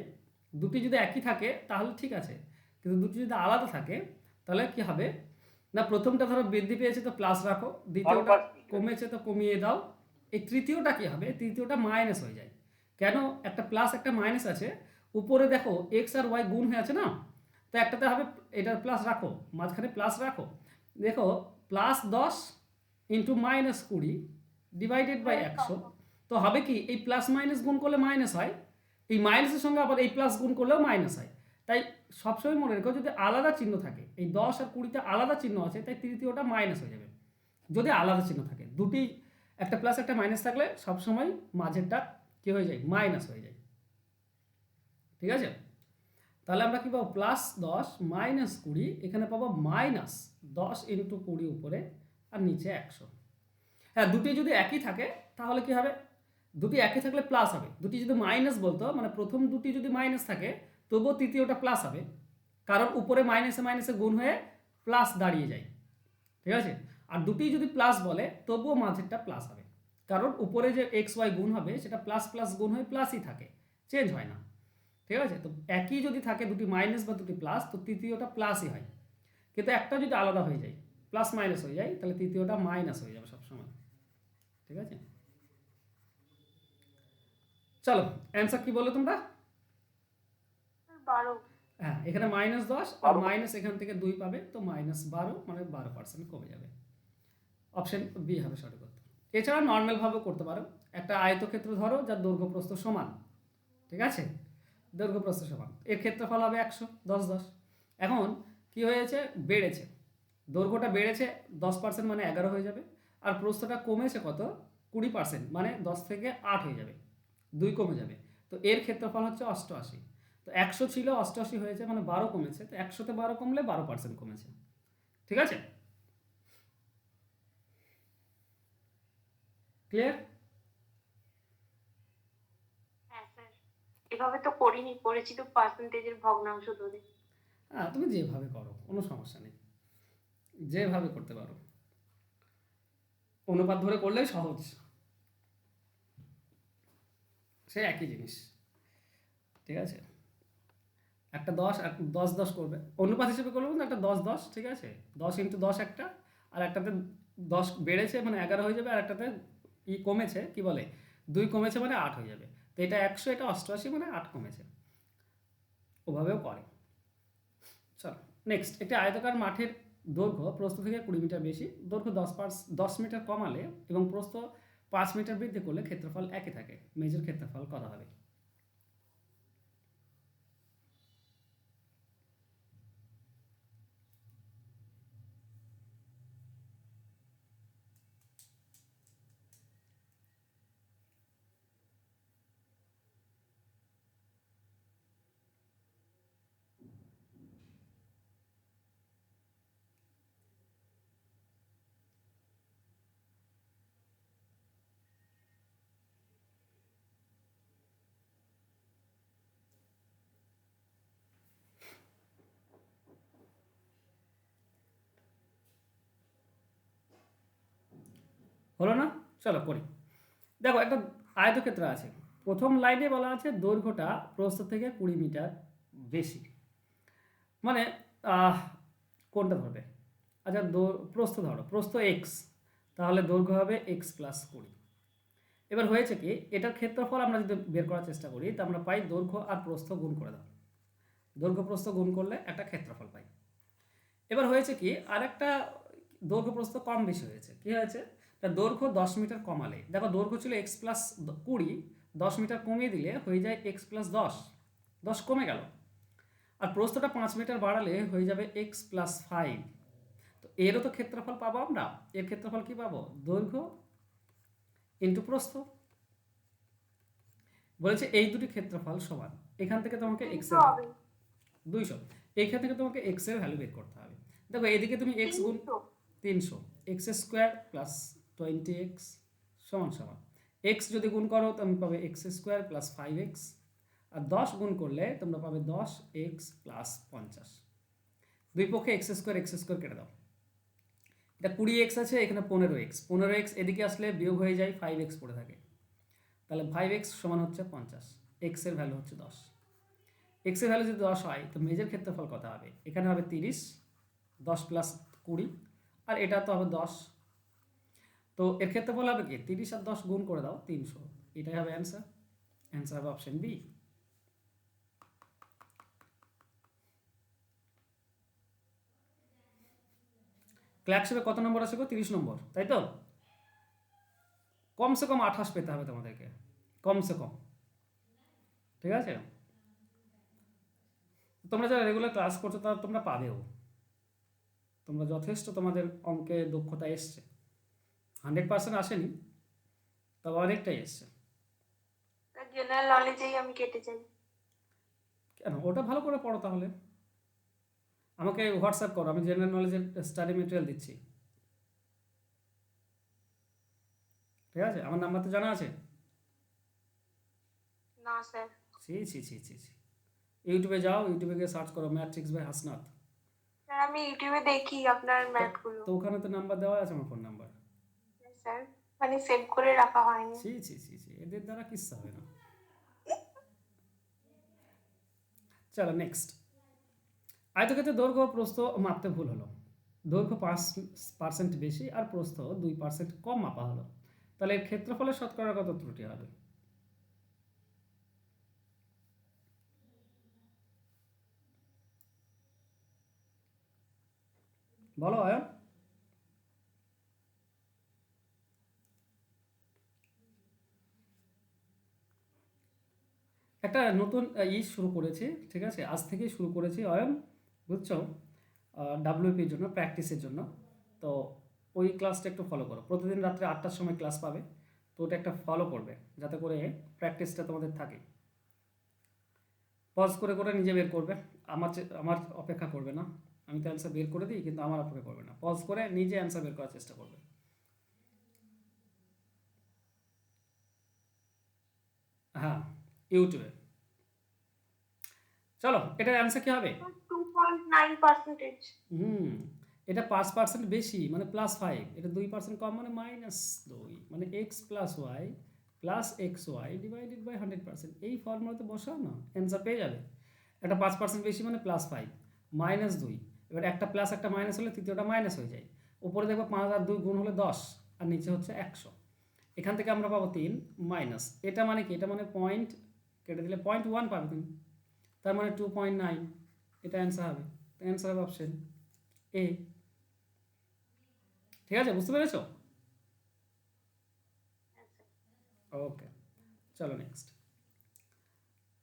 দুটি যদি একই থাকে তাহলে ঠিক আছে, কিন্তু দুটি যদি আলাদা থাকে তাহলে কি হবে না, প্রথমটা ধরো বৃদ্ধি পেয়েছে তো প্লাস রাখো, দ্বিতীয়টা কমেছে তো কমিয়ে দাও, এই তৃতীয়টা কি হবে, তৃতীয়টা মাইনাস হয়ে যায়। কেন, একটা প্লাস একটা মাইনাস আছে, উপরে দেখো এক্স আর ওয়াই গুণ হয়ে আছে না, তো একটাতে হবে এটার প্লাস রাখো, মাঝখানে প্লাস রাখো, দেখো +10 ইন্টু -20 ডিভাইডেড বাই 100, তো হবে কি, এই প্লাস মাইনাস গুণ করলে মাইনাস হয়, এই মাইনাসের সঙ্গে আবার এই প্লাস গুণ করলেও মাইনাস হয়। তাই সবসময় মনে রেখো, যদি আলাদা চিহ্ন থাকে, এই 10 আর 20তে আলাদা চিহ্ন আছে, তাই তৃতীয়টা মাইনাস হয়ে যাবে। যদি আলাদা চিহ্ন থাকে, দুটি একটা প্লাস একটা মাইনাস থাকলে সবসময় মাঝেরটা কি হয়ে যায়, মাইনাস হয়ে যায়, ঠিক আছে। তাহলে আমরা কি পাবো, +10 -20, এখানে পাবো -10 ইন্টু 20 উপরে আর নিচে 100। হ্যাঁ, দুটি যদি একই থাকে তাহলে কি হবে, দুটি একই থাকলে প্লাস হবে, দুটি যদি মাইনাস বলতো, মানে প্রথম দুটি যদি মাইনাস থাকে তবুও তৃতীয়টা প্লাস হবে, কারণ উপরে মাইনাসে মাইনাসে গুণ হয়ে প্লাস দাঁড়িয়ে যায়, ঠিক আছে। আর দুটি যদি প্লাস বলে তবুও মাঝেরটা প্লাস হবে, কারণ উপরে যে এক্স ওয়াই গুণ হবে সেটা প্লাস প্লাস গুণ হয়ে প্লাসই থাকে, চেঞ্জ হয় না, ঠিক আছে? তো একই যদি থাকে দুটি মাইনাস বা দুটি প্লাস, তো তৃতীয়টা প্লাসই হয়। কিন্তু একটা যদি আলাদা হয়ে যায়, প্লাস মাইনাস হয়ে যায়, তাহলে তৃতীয়টা মাইনাস হয়ে যাবে সবসময়। ঠিক আছে? চলো অ্যান্সার কি বলো তোমরা? 12। হ্যাঁ, এখানে -10 আর মাইনাস এখান থেকে 2 পাবে, তো -12 মানে 12% কমে যাবে। অপশন বি হবে সঠিক উত্তর। এছাড়া নর্মালভাবেও করতে পারো। একটা আয়তক্ষেত্র ধরো যার দৈর্ঘ্য প্রস্থ সমান, ঠিক আছে? দৈর্ঘ্য প্রস্থ সমান, এর ক্ষেত্রফল হবে 100, 10 10। এখন কি হয়েছে, বেড়েছে, দৈর্ঘ্যটা বেড়েছে 10% মানে 11 হয়ে যাবে, আর প্রস্থটা কমেছে কত, 20% মানে 10 থেকে 8 হয়ে যাবে, 2 কমে যাবে। তো এর ক্ষেত্রফল হচ্ছে 88। তো 100 ছিল 88 হয়েছে, মানে 12 কমেছে, তো 100তে 12 কমলে 12% কমেছে। ঠিক আছে? ক্লিয়ার? হ্যাঁ স্যার, এভাবে তো করিনি, করেছি তো পার্সেন্টেজের ভগ্নাংশ ধরে। হ্যাঁ, তুমি যেভাবে করো কোনো সমস্যা নেই, যেভাবে করতে পারো, অনুপাত ধরে করলেই সহজ, সে একই জিনিস। ঠিক আছে? একটা 10 আর 10 10 করবে, অনুপাত হিসেবে করবো না, একটা 10 10, ঠিক আছে? 10 ইন্টু 10 একটা, আর একটাতে 10 বেড়েছে মানে 11 হয়ে যাবে, আর একটাতে কমেছে, কি বলে, 2 কমেছে মানে 8 হয়ে যাবে। তো এটা 100, এটা 88 মানে 8 কমেছে। ওভাবেও করে। চলো নেক্সট, একটা আয়তাকার মাঠের দৈর্ঘ্য প্রস্থ থেকে 20 মিটার বেশি, দৈর্ঘ্য 10 মিটার কমালে এবং প্রস্থ 5 মিটার বৃদ্ধি করলে ক্ষেত্রফল একই থাকে, মেজর ক্ষেত্রফল কত হবে? হলো না? চলো করি। দেখো একটা আয়তক্ষেত্র আছে, প্রথম লাইনে বলা আছে দৈর্ঘ্যটা প্রস্থ থেকে 20 মিটার বেশি, মানে আহ, কোনটা ধরবে? আচ্ছা, প্রস্থ ধরো, প্রস্থ এক্স, তাহলে দৈর্ঘ্য হবে এক্স প্লাস 20। এবার হয়েছে কি, এটার ক্ষেত্রফল আমরা যদি বের করার চেষ্টা করি, তা আমরা পাই দৈর্ঘ্য আর প্রস্থ গুণ করে দাও, দৈর্ঘ্য প্রস্থ গুণ করলে একটা ক্ষেত্রফল পাই। এবার হয়েছে কি, আরেকটা দৈর্ঘ্য প্রস্থ কম বেশি হয়েছে, কি হয়েছে, তা দৈর্ঘ্য 10 মিটার কমালে, দেখো দৈর্ঘ্য ছিল এক্স প্লাস 20, 10 মিটার কমিয়ে দিলে হয়ে যায় এক্স প্লাস 10, 10 কমে গেল। আর প্রস্থটা 5 মিটার বাড়ালে হয়ে যাবে এক্স প্লাস 5। তো এরও তো ক্ষেত্রফল পাবো আমরা, এর ক্ষেত্রফল কি পাবো, দৈর্ঘ্য ইন্টু প্রস্থ। বলেছে এই দুটি ক্ষেত্রফল সমান, এখান থেকে তোমাকে এক্স 300 এর হবে। 200, এইখান থেকে তোমাকে এক্স এর ভ্যালু বের করতে হবে। দেখো এদিকে তুমি এক্স গুণ 300। 300, এক্স স্কোয়ার প্লাস 20x সমান সমান, এক্স যদি গুণ করো তুমি পাবে এক্স স্কোয়ার প্লাস 5x, আর 10 গুণ করলে তোমরা পাবে 10x প্লাস 50। দুই পক্ষে এক্স স্কোয়ার কেটে দাও, এটা 20x আছে, এখানে 15x, 15x এদিকে আসলে বিয়োগ হয়ে যায়, 5x পড়ে থাকে, তাহলে 5x সমান হচ্ছে 50, এক্স এর ভ্যালু হচ্ছে 10। এক্স এর ভ্যালু যদি 10 হয়, তো মেজের ক্ষেত্রফল কত হবে, এখানে হবে 30, 10 প্লাস 20, আর এটা তো হবে 10। তো এর ক্ষেত্রফল হবে কি, 30 আর 10 গুণ করে দাও 300, এটাই হবে অ্যান্সার। অ্যান্সার হবে অপশন বি। ক্লার্কশিপে কত নম্বর আছে গো, 30 নম্বর, তাই তো? কমসে কম 28 পেতে হবে তোমাদেরকে, কমসে কম। ঠিক আছে? তোমরা যারা রেগুলার ক্লাস করছো তারা তোমরা পাবেও, তোমরা যথেষ্ট, তোমাদের অঙ্কে দক্ষতা এসছে, 100% আসেনি, তবে অনেকটাই এসছে। জেনারেল নলেজেই আমি কেটে যাই। কেন, ওটা ভালো করে পড়ো তাহলে, আমাকে হোয়াটসঅ্যাপ করো, আমি জেনারেল নলেজের স্টাডি মেটেরিয়াল দিচ্ছি। ঠিক আছে? আমার নাম্বার তো জানা আছে। না স্যার। ছি ছি ছি ছি ছি, ইউটিউবে যাও, ইউটিউবে গিয়ে সার্চ করো ম্যাট্রিক্স বাই হাসনাত, স্যার আমি ইউটিউবে দেখি আপনার ম্যাথ গুলো। তো ওখানে তো নাম্বার দেওয়া আছে, আমার ফোন নাম্বার। স্যার মানে সেভ করে রাখা হয়নি। ছি ছি ছি ছি, এদের দ্বারা কিচ্ছু হবে না। চলো নেক্সট। আয়তক্ষেত্রের দৈর্ঘ্য ও প্রস্থ মাপতে ভুল হলো। দৈর্ঘ্য 5% বেশি আর প্রস্থ 2% কম মাপা হলো, তাহলে এর ক্ষেত্রফলের শতকরা কত ত্রুটি হবে? বলো অয়ন। একটা নতুন শুরু করেছি, ঠিক আছে, আজ থেকেই শুরু করেছি অয়ন, বুঝছো? ডাব্লিউপির জন্য, প্র্যাকটিসের জন্য। তো ওই ক্লাসটা একটু ফলো করো, প্রতিদিন রাত্রে 8টার সময় ক্লাস পাবে। তো ওটা একটা ফলো করবে যাতে করে প্র্যাকটিসটা তোমাদের থাকে। পজ করে করে নিজে বের করবে, আমার অপেক্ষা করবে না। আমি তো অ্যান্সার বের করে দিই, কিন্তু আমার অপেক্ষা করবে না, পজ করে নিজে অ্যান্সার বের করার চেষ্টা করবে। হ্যাঁ, ইউটিউবে। চলো, এটার অ্যান্সার কি হবে? 2.9%। হুম, এটা 5% বেশি মানে +5, এটা 2% কম মানে -2, মানে x+y + xy ডিভাইডেড বাই 100%। এই ফর্মুলাতে বসাও না, অ্যান্সার পেয়ে যাবে। এটা 5% বেশি মানে +5 -2। এবার একটা প্লাস একটা মাইনাস হলে তৃতীয়টা মাইনাস হয়ে যায়। উপরে দেখবো 5 আর 2 গুণ হলে 10, আর নিচে হচ্ছে 100। এখান থেকে আমরা পাবো 3 মাইনাস, এটা মানে কি? এটা মানে পয়েন্ট, কেটে দিলে 0.1 পাবে তুমি, তার মানে 2.9। এটা অ্যান্সার হবে, অ্যান্সার হবে অপশন এ। ঠিক আছে, বুঝতে পেরেছো? ওকে, চলো নেক্সট।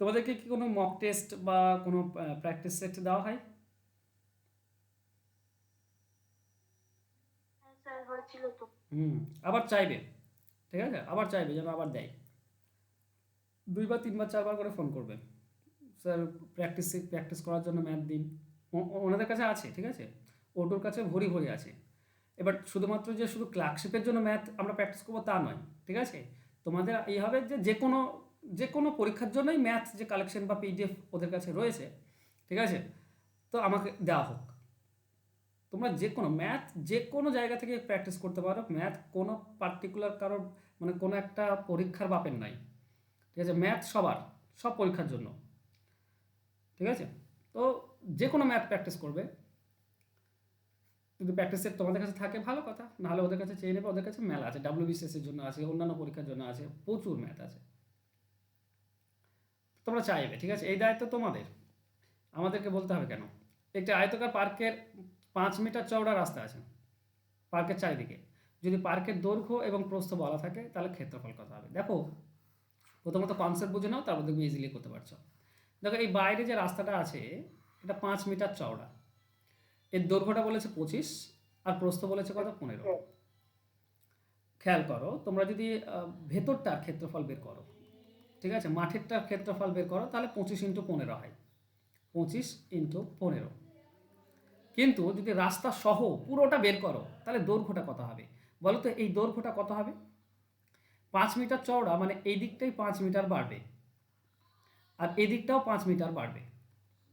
তোমাদেরকে কি কোনো মক টেস্ট বা কোনো প্র্যাকটিস সেট দেওয়া হয়? হ্যাঁ স্যার, হয়েছিল তো। আবার চাইবে, ঠিক আছে, আবার চাইবে যেন আবার দেয়। 2 বা 3 বা 4 বার করে ফোন করবে, স্যার প্র্যাকটিস করার জন্য ম্যাথ দিন। ওনাদের কাছে আছে, ঠিক আছে, ওটোর কাছে ভরি ভরি আছে। এবার শুধুমাত্র যে শুধু ক্লার্কশিপের জন্য ম্যাথ আমরা প্র্যাকটিস করবো তা নয়, ঠিক আছে। তোমাদের এই হবে যে যে কোনো পরীক্ষার জন্যই ম্যাথ যে কালেকশন বা পিডিএফ ওদের কাছে রয়েছে, ঠিক আছে, তো আমাকে দেওয়া হোক। তোমরা যে কোনো ম্যাথ যে কোনো জায়গা থেকে প্র্যাকটিস করতে পারো। ম্যাথ কোনো পার্টিকুলার কারোর মানে কোনো একটা পরীক্ষার বাপের নাই, ঠিক আছে। ম্যাথ সবার, সব পরীক্ষার জন্য, ঠিক আছে। তো যে কোনো ম্যাথ প্র্যাকটিস করবে, যদি প্র্যাকটিস সেট তোমাদের কাছে থাকে ভালো কথা, নাহলে ওদের কাছে চেয়ে নেবে। ওদের কাছে মেলা আছে, ডাব্লিউবিসিএসের জন্য আছে, অন্যান্য পরীক্ষার জন্য আছে, প্রচুর ম্যাথ আছে। তোমরা চাইবে, ঠিক আছে, এই দায়িত্ব তোমাদের, আমাদেরকে বলতে হবে কেন। একটা আয়তকার পার্কের 5 মিটার চওড়া রাস্তা আছে পার্কের চারিদিকে। যদি পার্কের দৈর্ঘ্য এবং প্রস্থ বলা থাকে তাহলে ক্ষেত্রফল কত হবে? দেখো, প্রথমত কনসেপ্ট বুঝে নাও, তারপর দেখবে ইজিলি করতে পারছো। দেখো, এই বাইরে যে রাস্তাটা আছে এটা 5 মিটার চওড়া, এর দৈর্ঘ্যটা বলেছে 25 আর প্রস্থ বলেছে কত? 15। খেয়াল করো, তোমরা যদি ভেতরটার ক্ষেত্রফল বের করো, ঠিক আছে, মাঠেরটার ক্ষেত্রফল বের করো, তাহলে 25 × 15 হয়, 25 × 15। কিন্তু যদি রাস্তা সহ পুরোটা বের করো তাহলে দৈর্ঘ্যটা কত হবে বলো তো? এই দৈর্ঘ্যটা কত হবে? 5 মিটার চওড়া মানে এই দিকটাই 5 মিটার বাড়বে আর এই দিকটাও 5 মিটার বাড়বে,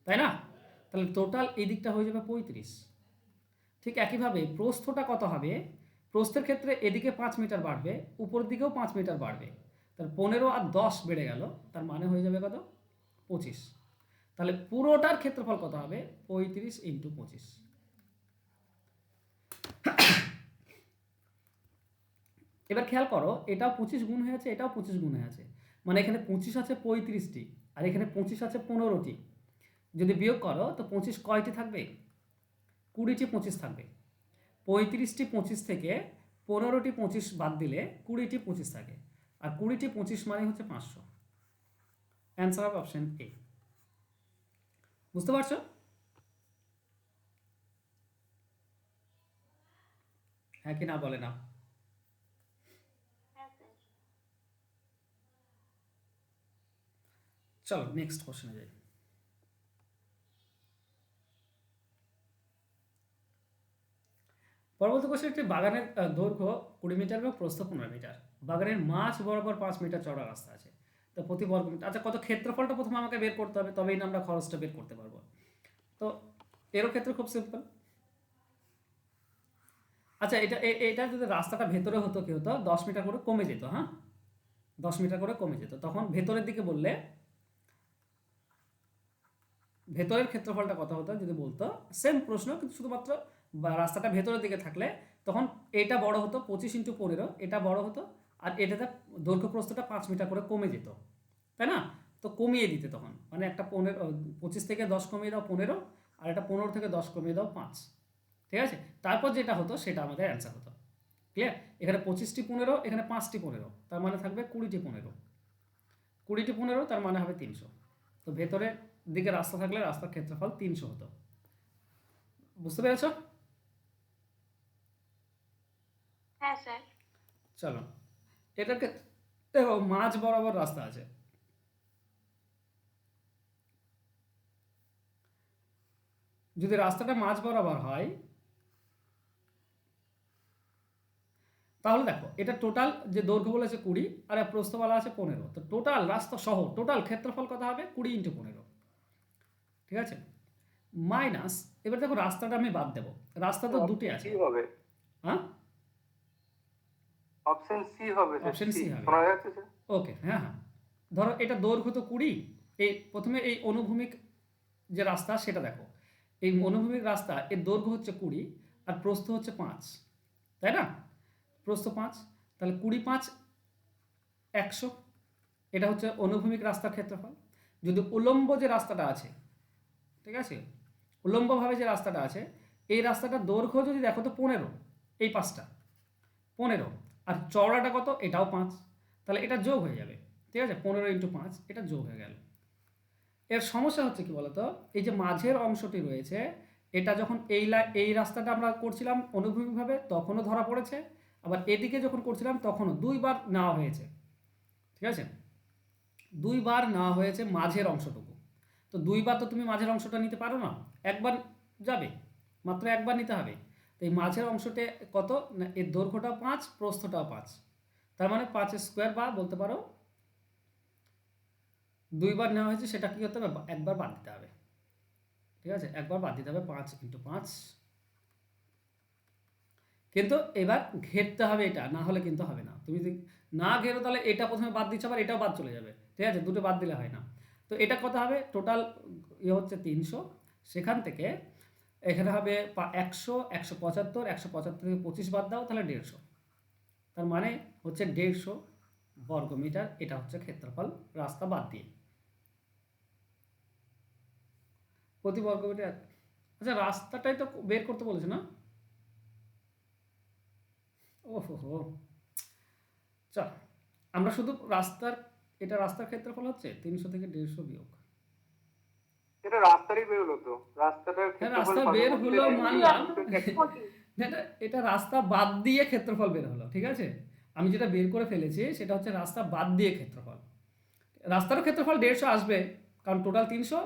তাই না? তাহলে টোটাল এই দিকটা হয়ে যাবে 35। ঠিক একইভাবে প্রস্থটা কত হবে? প্রস্থের ক্ষেত্রে এদিকে 5 মিটার বাড়বে, উপরের দিকেও 5 মিটার বাড়বে, তাহলে 15 আর 10 বেড়ে গেল, তার মানে হয়ে যাবে কত? 25। তাহলে পুরোটার ক্ষেত্রফল কত হবে? 35 × 25। এবার খেয়াল করো, এটাও 25 গুণ হয়ে আছে, এটাও 25 গুণ হয়ে আছে, মানে এখানে 25 আছে 35টি আর এখানে 25 আছে 15টি। যদি বিয়োগ করো তো 25 কয়টি থাকবে? 20টি 25 থাকবে। 35টি 25 থেকে 15টি 25 বাদ দিলে 20টি 25 থাকে, আর 20টি 25 মানে হচ্ছে 500। অ্যান্সার হবে অপশন এ। বুঝতে পারছো? হ্যাঁ কি না বলে না? হ্যাঁ স্যার। চলো নেক্সট কোশ্চেনে যাই। পরবর্তী কোশ্চেন, একটি বাগানের দৈর্ঘ্য 20 মিটার এবং প্রস্থ 15 মিটার। বাগানের মাঝ বরাবর 5 মিটার চওড়া রাস্তা আছে, তো প্রতি বর্গ মিটার, আচ্ছা, কত ক্ষেত্রফলটা প্রথমে আমাকে বের করতে হবে, তবেই না আমরা খরচটা বের করতে পারবো। তো এরও ক্ষেত্রে খুব সিম্পল। আচ্ছা, এটা যদি রাস্তাটা ভেতরে হতো কি হতো? 10 মিটার করে কমে যেত, হ্যাঁ, 10 মিটার করে কমে যেত। তখন ভেতরের দিকে বললে ভেতরের ক্ষেত্রফলটা কত হতো যদি বলতো, সেম প্রশ্ন কিন্তু শুধুমাত্র রাস্তাটা ভেতরের দিকে থাকলে তখন এটা বড় হতো 25 × 15, এটা বড় হতো, আর এটাতে দৈর্ঘ্য প্রস্থটা 5 মিটার করে কমে যেত, তাই না? তো কমিয়ে দিতে তখন, মানে একটা 25 থেকে 10 কমিয়ে দাও 15, আর এটা 15 থেকে 10 কমিয়ে দাও 5, ঠিক আছে? তারপর যেটা হতো সেটা আমাদের অ্যান্সার হতো। ক্লিয়ার? এখানে 25টি 15, এখানে 5টি 15, তার মানে থাকবে 20টি 15, 20টি 15 তার মানে হবে 300। তো ভেতরের দিকে রাস্তা থাকলে রাস্তার ক্ষেত্রফল 300 হতো। বুঝতে পেরেছো? হ্যাঁ স্যার। চলো, এটাকে দেখো মাঝ বরাবর রাস্তা আছে, যদি রাস্তাটা মাঝ বরাবর হয় তাহলে দেখো এটা টোটাল যে দৈর্ঘ্য বলেছে 20 আর প্রস্থ বলা আছে 15, তো টোটাল রাস্তা সহ টোটাল ক্ষেত্রফল কত হবে? 20 × 15, ঠিক আছে? মাইনাস, এবার দেখো রাস্তাটা আমি বাদ দেবো, রাস্তা তো দুটি আছে। কি হবে? হ্যাঁ, অপশন সি হবে স্যার। অপশন সি হবে। শোনা যাচ্ছে স্যার? ওকে, হ্যাঁ হ্যাঁ, ধরো এটা দৈর্ঘ্য তো 20, এই প্রথমে এই অনুভূমিক যে রাস্তা সেটা দেখো, এই অনুভূমিক রাস্তা এর দৈর্ঘ্য হচ্ছে 20 আর প্রস্থ হচ্ছে 5, তাই না? প্রস্থ 5, তাহলে 20 5 100, এটা হচ্ছে অনুভূমিক রাস্তার ক্ষেত্রফল। যদি উলম্ব যে রাস্তাটা আছে, ঠিক আছে, উলম্বভাবে যে রাস্তাটা আছে এই রাস্তাটার দৈর্ঘ্য যদি দেখো তো 15, এই 5টা 15, আর চওড়াটা কত? এটাও 5, তাহলে এটা যোগ হয়ে যাবে, ঠিক আছে? 15 × 5 এটা যোগ হয়ে গেল। এর সমস্যা হচ্ছে কি বলতো, এই যে মাঝের অংশটি রয়েছে এটা যখন এই রাস্তাটা আমরা করছিলাম অনুভূমিকভাবে তখনও ধরা পড়েছে, আবার এদিকে যখন করছিলাম তখনও দুইবার নেওয়া হয়েছে, ঠিক আছে? দুইবার নেওয়া হয়েছে মাঝের অংশটুকু। তো দুইবার তো তুমি মাঝের অংশটা নিতে পারো না, একবার যাবে, মাত্র একবার নিতে হবে। তো এই মাঝের অংশতে কত না, এর দৈর্ঘ্যটাও 5 প্রস্থটাও 5, তার মানে 5 স্কোয়ার, বা বলতে পারো দুইবার নেওয়া হয়েছে সেটা কী করতে হবে? একবার বাদ দিতে হবে, ঠিক আছে? একবার বাদ দিতে হবে 5 × 5, কিন্তু এবার ঘেরতে হবে এটা, না হলে কিন্তু হবে না। তুমি যদি না ঘেরো তাহলে এটা প্রথমে বাদ দিচ্ছ, আবার এটাও বাদ চলে যাবে, ঠিক আছে? দুটো বাদ দিলে হয় না। তো এটা কত হবে? টোটাল হচ্ছে 300, সেখান থেকে এখানে হবে 100, 175, 175 থেকে 25 বাদ দাও তাহলে 150, তার মানে হচ্ছে 150 বর্গমিটার, এটা হচ্ছে ক্ষেত্রফল রাস্তা বাদ দিয়ে প্রতি বর্গমিটার। আচ্ছা, রাস্তাটাই তো বের করতে বলেছে না? ওহো হো, চল আমরা শুধু এটা রাস্তার ক্ষেত্রফল হচ্ছে 300 থেকে 150 বিয়োগ। এটা রাস্তারই বেরোলো তো, রাস্তাটার হ্যাঁ, ক্ষেত্রফল রাস্তা কত বের বলতে হলো চাইছি? মানলাম, ক্ষতি। এটা রাস্তা বাদ দিয়ে ক্ষেত্রফল বের হলো, ঠিক আছে? আমি যেটা বের করে ফেলেছি সেটা হচ্ছে রাস্তা বাদ দিয়ে ক্ষেত্রফল। রাস্তারও ক্ষেত্রফল 150 আসবে, কারণ টোটাল 300,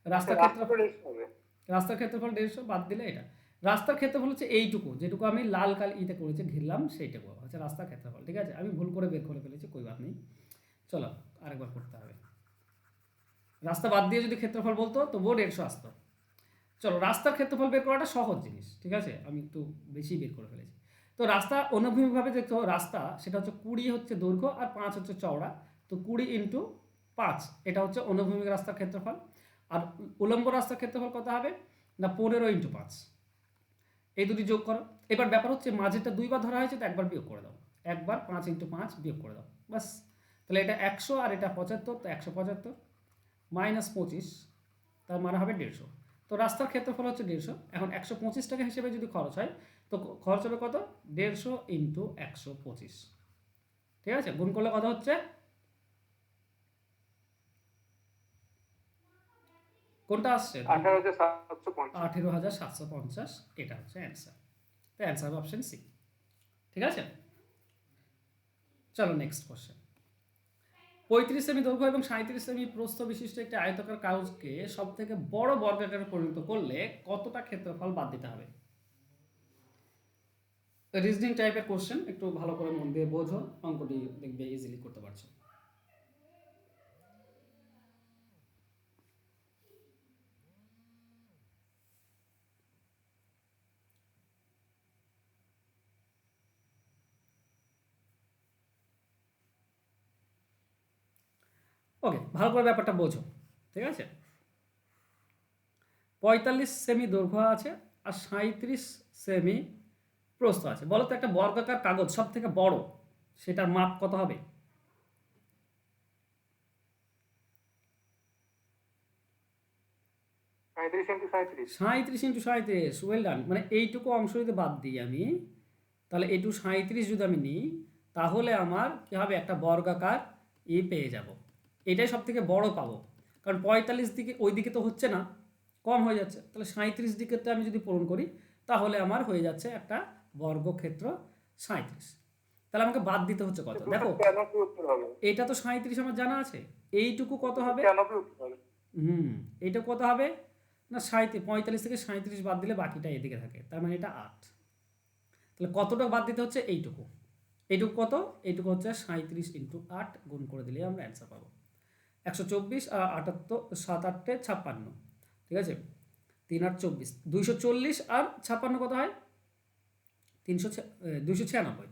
রাস্তার ক্ষেত্রফল, হবে। রাস্তার ক্ষেত্রফল 150 বাদ দিলে এটা। রাস্তার ক্ষেত্রফল হচ্ছে এইটুকু, যেটুকু আমি লাল ইতে করেছি ঘিরলাম, সেইটুকু হচ্ছে রাস্তার ক্ষেত্রফল, ঠিক আছে? আমি ভুল করে বের করে ফেলেছি, কই বাত নেই। চলো আরেকবার করতে হবে। রাস্তা বাদ দিয়ে যদি ক্ষেত্রফল বলতো তবুও 150 আসতো। চলো, রাস্তার ক্ষেত্রফল বের করাটা সহজ জিনিস, ঠিক আছে? আমি একটু বেশি বের করে ফেলেছি। তো রাস্তা অনুভূমিকভাবে দেখতে রাস্তা সেটা হচ্ছে 20 হচ্ছে দৈর্ঘ্য আর 5 হচ্ছে চওড়া, তো 20 × 5 এটা হচ্ছে অনুভূমিক রাস্তার ক্ষেত্রফল। আর উলম্ব রাস্তার ক্ষেত্রফল কত হবে না? 15 × 5, এই দুটি যোগ করো। এবার ব্যাপার হচ্ছে মাঝেরটা দুইবার ধরা হয়েছে, তো একবার বিয়োগ করে দাও, একবার 5 × 5 বিয়োগ করে দাও, বাস। তাহলে এটা 100 আর এটা 75, তো 175 মাইনাস 25, তার মানে হবে 150। তো রাস্তার ক্ষেত্রফল হচ্ছে 150। এখন 125 টাকা হিসেবে যদি খরচ হয় তো খরচ হবে কত? 150 × 125, ঠিক আছে? গুণ করলে কত হচ্ছে? কোনটা আসছে? 18,750। 18,750, এটা হচ্ছে অ্যান্সার। তো অ্যান্সার হবে অপশন সি, ঠিক আছে? চলো নেক্সট কোশ্চেন। 35 সেমি দৈর্ঘ্য এবং 37 সেমি প্রস্থ বিশিষ্ট একটি আয়তাকার কাগজকে সব থেকে বড় বর্গাকারে পরিণত করলে কতটা ক্ষেত্রফল বাদ দিতে হবে? রিজনিং টাইপের কোশ্চেন, একটু ভালো করে মন দিয়ে বোঝো, অঙ্কটি দেখবে ইজিলি করতে পারছো। ওকে, ভালো করে ব্যাপারটা বোঝো, ঠিক আছে? 45 সেমি দৈর্ঘ্য আছে আর 37 সেমি প্রস্থ আছে। বলো তো একটা বর্গাকার কাগজ সব থেকে বড় সেটার মাপ কত হবে? 37 × 37। 37 × 37, ওয়েল ডান। মানে এইটুকু অংশ যদি বাদ দিই আমি, তাহলে এইটুকু 37 যদি আমি নিই, তাহলে আমার কী হবে, একটা বর্গাকার পেয়ে যাব। এটাই সব থেকে বড় পাবো, কারণ 45 দিকে ওই দিকে তো হচ্ছে না, কম হয়ে যাচ্ছে। তাহলে 37 দিকেতে আমি যদি পূরণ করি তাহলে আমার হয়ে যাচ্ছে একটা বর্গক্ষেত্র 37। তাহলে আমাকে বাদ দিতে হচ্ছে কত, দেখো 293 উত্তর হবে। এটা তো 37 আমার জানা আছে, এইটুকু কত হবে? 293 উত্তর হবে। এইটা কত হবে না, 45 থেকে 37 বাদ দিলে বাকিটা এদিকে থাকে, তার মানে এটা 8। তাহলে কতটা বাদ দিতে হচ্ছে? এইটুকু। এইটুকু কত? এইটুকু হচ্ছে 37 × 8, গুণ করে দিলে আমরা অ্যান্সার পাবো 124 আর 78, 7 8 56, ঠিক আছে। 3 8 24, 240 আর 56 কত হয়? 296,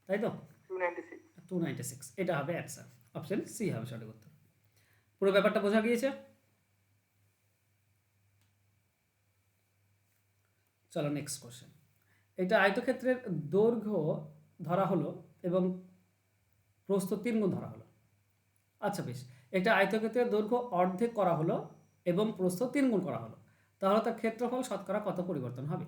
তাই তো? 296। 296, এটা হবে অ্যান্সার। অপশন সি হবে সঠিক উত্তর। পুরো ব্যাপারটা বোঝা গিয়েছে? চলো নেক্সট কোশ্চেন। এটা আয়তক্ষেত্রের দৈর্ঘ্য ধরা হলো এবং প্রস্থ 3 গুণ ধরা হলো। আচ্ছা বেশ, এটা আয়তক্ষেত্রের দৈর্ঘ্য অর্ধেক করা হলো এবং প্রস্থ 3 গুণ করা হলো, তাহলে তার ক্ষেত্রফল শতকরা কত পরিবর্তন হবে?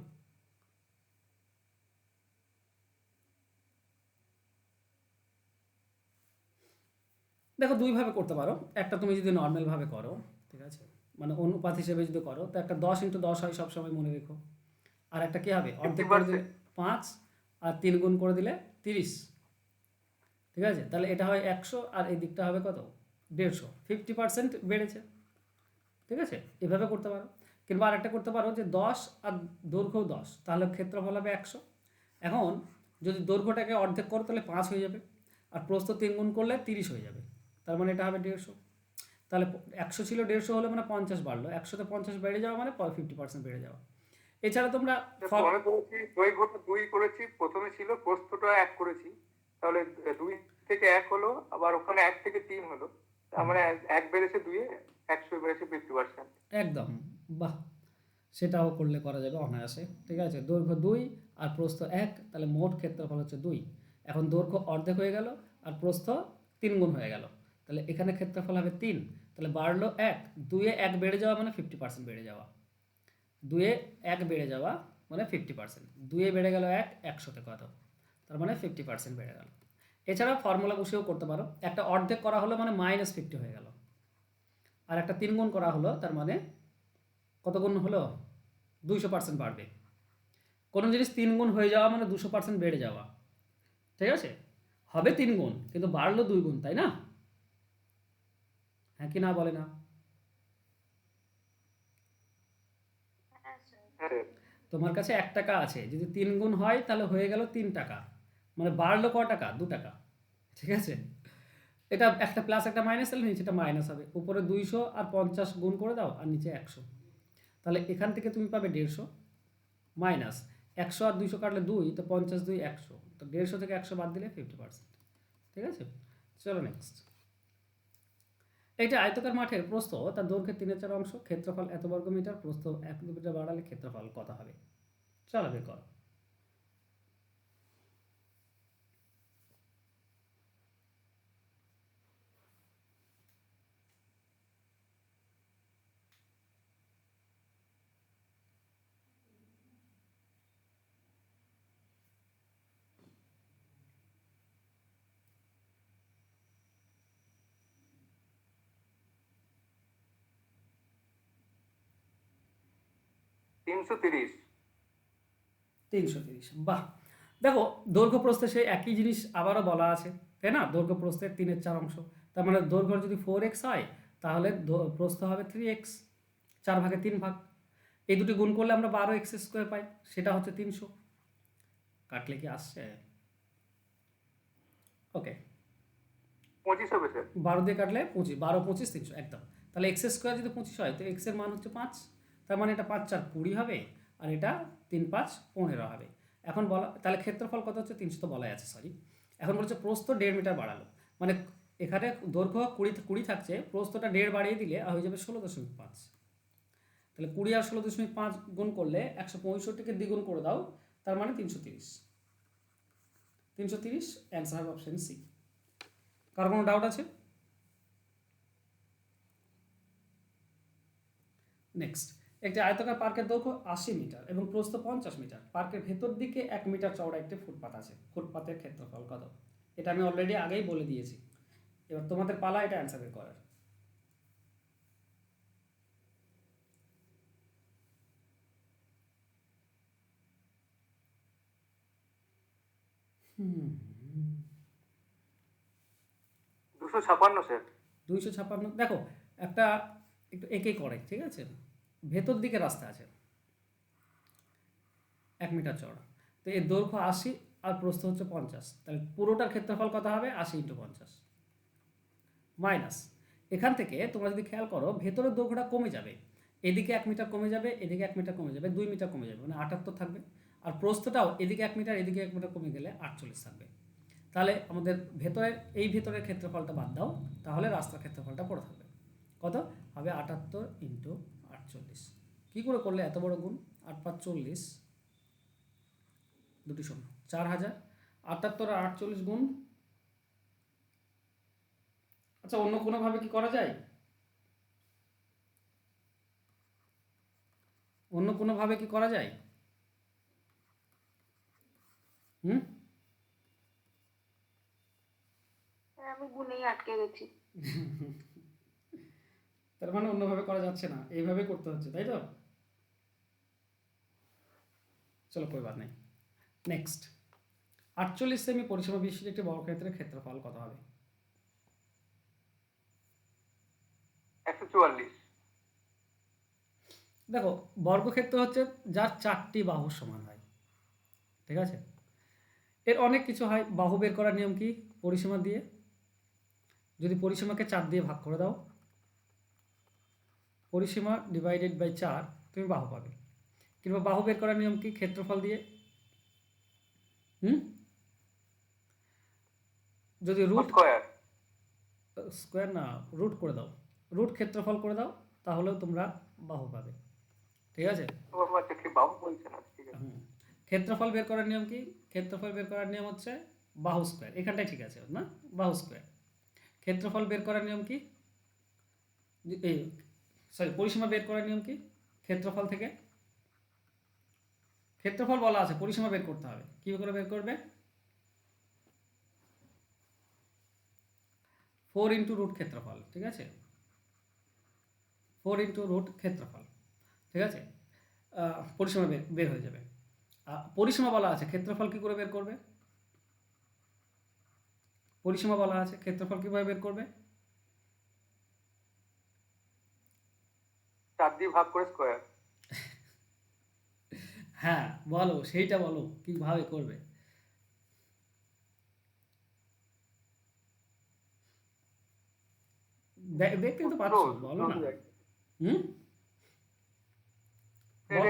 দেখো দুইভাবে করতে পারো। একটা তুমি যদি নর্মালভাবে করো, ঠিক আছে, মানে অনুপাত হিসেবে যদি করো, তো একটা 10 × 10 হয় সবসময় মনে রেখো। আর একটা কী হবে, অর্ধেক করে দিলে 5 আর 3 গুণ করে দিলে 30, ঠিক আছে। তাহলে এটা হয় 100 আর এই দিকটা হবে কত, 150, 50% বেড়েছে, ঠিক আছে। এভাবে করতে পারো। কিংবা আরেকটা করতে পারো যে 10 আর দৈর্ঘ্য 10, তাহলে ক্ষেত্রফল হবে 100। এখন যদি দৈর্ঘ্যটাকে অর্ধেক করো তাহলে 5 হয়ে যাবে, আর প্রস্থ 3 গুণ করলে 30 হয়ে যাবে, তার মানে এটা হবে 150। তাহলে 100 ছিল, 150 হলে মানে 50 বাড়লো, 100তে 50 বেড়ে যাওয়া মানে 50% বেড়ে যাওয়া। এছাড়া তোমরা প্রথমে করেছি দৈর্ঘ্যটা 2 করেছি, প্রথমে ছিল প্রস্থটা 1 করেছি, তাহলে 2 থেকে 1 হলো, আবার ওখানে 1 থেকে 3 হলো, তার মানে 1 বেড়েছে 2 এ, 100 বেড়েছে 50%। একদম, বাহ, সেটাও করলে করা যাবে অনায়াসে, ঠিক আছে। দৈর্ঘ্য 2 আর প্রস্থ 1, তাহলে মোট ক্ষেত্রফল হচ্ছে 2। এখন দৈর্ঘ্য অর্ধেক হয়ে গেল আর প্রস্থ 3 গুণ হয়ে গেল, তাহলে এখানে ক্ষেত্রফল হবে 3, তাহলে বাড়লো 1, 2 এ 1 বেড়ে যাওয়া মানে 50% বেড়ে যাওয়া, 2 এ 1 বেড়ে যাওয়া মানে 50%, 2 এ বেড়ে গেল 1, 100তে কত, তার মানে 50% বেড়ে গেল। এছাড়া ফর্মুলা বসেও করতে পারো, একটা অর্ধেক করা হলো মানে -50 হয়ে গেল, আর একটা 3 গুণ করা হলো তার মানে কত গুণ হলো, 200% বাড়বে। কোনো জিনিস 3 গুণ হয়ে যাওয়া মানে 200% বেড়ে যাওয়া, ঠিক আছে। হবে 3 গুণ কিন্তু বাড়লো 2 গুণ, তাই না? হ্যাঁ কি না, বলে না? হ্যাঁ স্যার। হ্যাঁ তোমার কাছে 1 টাকা আছে, যদি 3 গুণ হয় তাহলে হয়ে গেল 3 টাকা, মানে বাড়লো ক টাকা, 2 টাকা, ঠিক আছে। এটা একটা প্লাস একটা মাইনাস, তাহলে নিচেটা মাইনাস হবে, উপরে 200 আর 50 গুণ করে দাও আর নিচে 100, তাহলে এখান থেকে তুমি পাবে 150 মাইনাস 100 আর 200 কাটলে 2, তো 50 2 100, তো 150 থেকে 100 বাদ দিলে 50%, ঠিক আছে। চলো নেক্সট। এইটা আয়তকার মাঠের প্রস্থ তার দৈর্ঘ্যের 3/4 অংশ, ক্ষেত্রফল এত বর্গমিটার, প্রস্থ 1 মিটার বাড়ালে ক্ষেত্রফল কত হবে? চলো বের করো। তিনশো 30। 330, বাহ। দেখো দৈর্ঘ্য প্রস্থে সেই একই জিনিস আবারও বলা আছে, তাই না? দৈর্ঘ্য প্রস্থের 3/4 অংশ, তার মানে দৈর্ঘ্য যদি 4x হয় তাহলে প্রস্থ হবে 3x, 4 ভাগে 3 ভাগ। এই দুটি গুণ করলে আমরা 12x² পাই, সেটা হচ্ছে 300। কাটলে কি আসছে? ওকে, 25 হবে স্যার। 12 দিয়ে কাটলে 25, 12 25 300 একদম। তাহলে x² যদি 25 হয় তো x এর মান হচ্ছে 5, তার মানে এটা 5 4 20 হবে, আর এটা 3 5 15 হবে। এখন বলা, তাহলে ক্ষেত্রফল কত হচ্ছে? 300 তো বলাই আছে, সরি। এখন বলছে প্রস্থ 1.5 মিটার বাড়ালো, মানে এখানে দৈর্ঘ্য 20 থাকছে, প্রস্থটা 1.5 বাড়িয়ে দিলে হয়ে যাবে 16.5। তাহলে 20 আর 16.5 গুণ করলে 165কে দ্বিগুণ করে দাও, তার মানে 330। 330 অ্যান্সার হবে অপশন সি। কার কোনো ডাউট আছে? নেক্সট, একটি আয়তাকার পার্কের দৈর্ঘ্য 80 মিটার এবং প্রস্থ 50 মিটার। পার্কের ভেতর দিকে 1 মিটার চওড়া একটি ফুটপাত আছে। ফুটপাতের ক্ষেত্রফল কত? এটা আমি অলরেডি আগেই বলে দিয়েছি। এবার তোমাদের পালা এটা অ্যান্সার বের করার। হুম 256 স্যার। 256। দেখো একটা একটু এঁকে করে, ঠিক আছে? ভেতর দিকে রাস্তা আছে 1 মিটার চওড়া, তো এর দৈর্ঘ্য 80 আর প্রস্থ হচ্ছে 50, তাহলে পুরোটার ক্ষেত্রফল কত হবে? 80 × 50 মাইনাস, এখান থেকে তোমরা যদি খেয়াল করো ভেতরের দৈর্ঘ্যটা কমে যাবে, এদিকে 1 মিটার কমে যাবে, এদিকে 1 মিটার কমে যাবে, 2 মিটার কমে যাবে, মানে 78 থাকবে। আর প্রস্থটাও এদিকে 1 মিটার, এদিকে 1 মিটার কমে গেলে 48 থাকবে। তাহলে আমাদের ভেতরের ভেতরের ক্ষেত্রফলটা বাদ দাও, তাহলে রাস্তার ক্ষেত্রফলটা পড়ে থাকবে। কত হবে? 78 × 48। কী করে করলে এত বড় গুণ? 8 × 5 = 40, দুটি শূন্য, 4000। 78 আর 48 গুণ। আচ্ছা, অন্য কোনোভাবে কি করা যায়? অন্য কোনোভাবে কি করা যায়? হুম আমি গুনেই আটকে গেছি। তার মানে অন্যভাবে করা যাচ্ছে না, এইভাবে করতে হচ্ছে, তাই তো? চলো কোই বাত নেই। নেক্সট, 48 সেমি পরিসীমা বিশিষ্ট একটি বর্গক্ষেত্রের ক্ষেত্রফল কত হবে? 144। দেখো, বর্গক্ষেত্র হচ্ছে যার 4টি বাহুর সমান হয়, ঠিক আছে? এর অনেক কিছু হয়। বাহু বের করার নিয়ম কি? পরিসীমা দিয়ে, যদি পরিসীমাকে 4 দিয়ে ভাগ করে দাও, পরিসীমা ডিভাইডেড বাই 4, তুমি বাহু পাবে। কিংবা বাহু বের করার নিয়ম কি? ক্ষেত্রফল দিয়ে। যদি রুট স্কোয়ার না, রুট করে দাও, রুট ক্ষেত্রফল করে দাও, তাহলেও তোমরা বাহু পাবে, ঠিক আছে? বাহু বলছে না, ঠিক আছে। ক্ষেত্রফল বের করার নিয়ম কি? ক্ষেত্রফল বের করার নিয়ম হচ্ছে বাহু স্কোয়ার, এখানটাই ঠিক আছে না? বাহু স্কোয়ার। ক্ষেত্রফল বের করার নিয়ম কি? পরিসীমা বের করার নিয়ম কি? ক্ষেত্রফল থেকে ক্ষেত্রফল বলা আছে, পরিসীমা বের করতে হবে। কি করে বের করবে? 4 × রুট ক্ষেত্রফল, ঠিক আছে? 4 × রুট ক্ষেত্রফল, ঠিক আছে? পরিসীমা বের হয়ে যাবে। পরিসীমা বলা আছে, ক্ষেত্রফল কি করে বের করবে? পরিসীমা বলা আছে, ক্ষেত্রফল কিভাবে বের করবে? 4 দিয়ে ভাগ করে স্কয়ার। হ্যাঁ বলো, সেইটা বলো কিভাবে করবে। দেখতে তো পাচ্ছ, বলো না।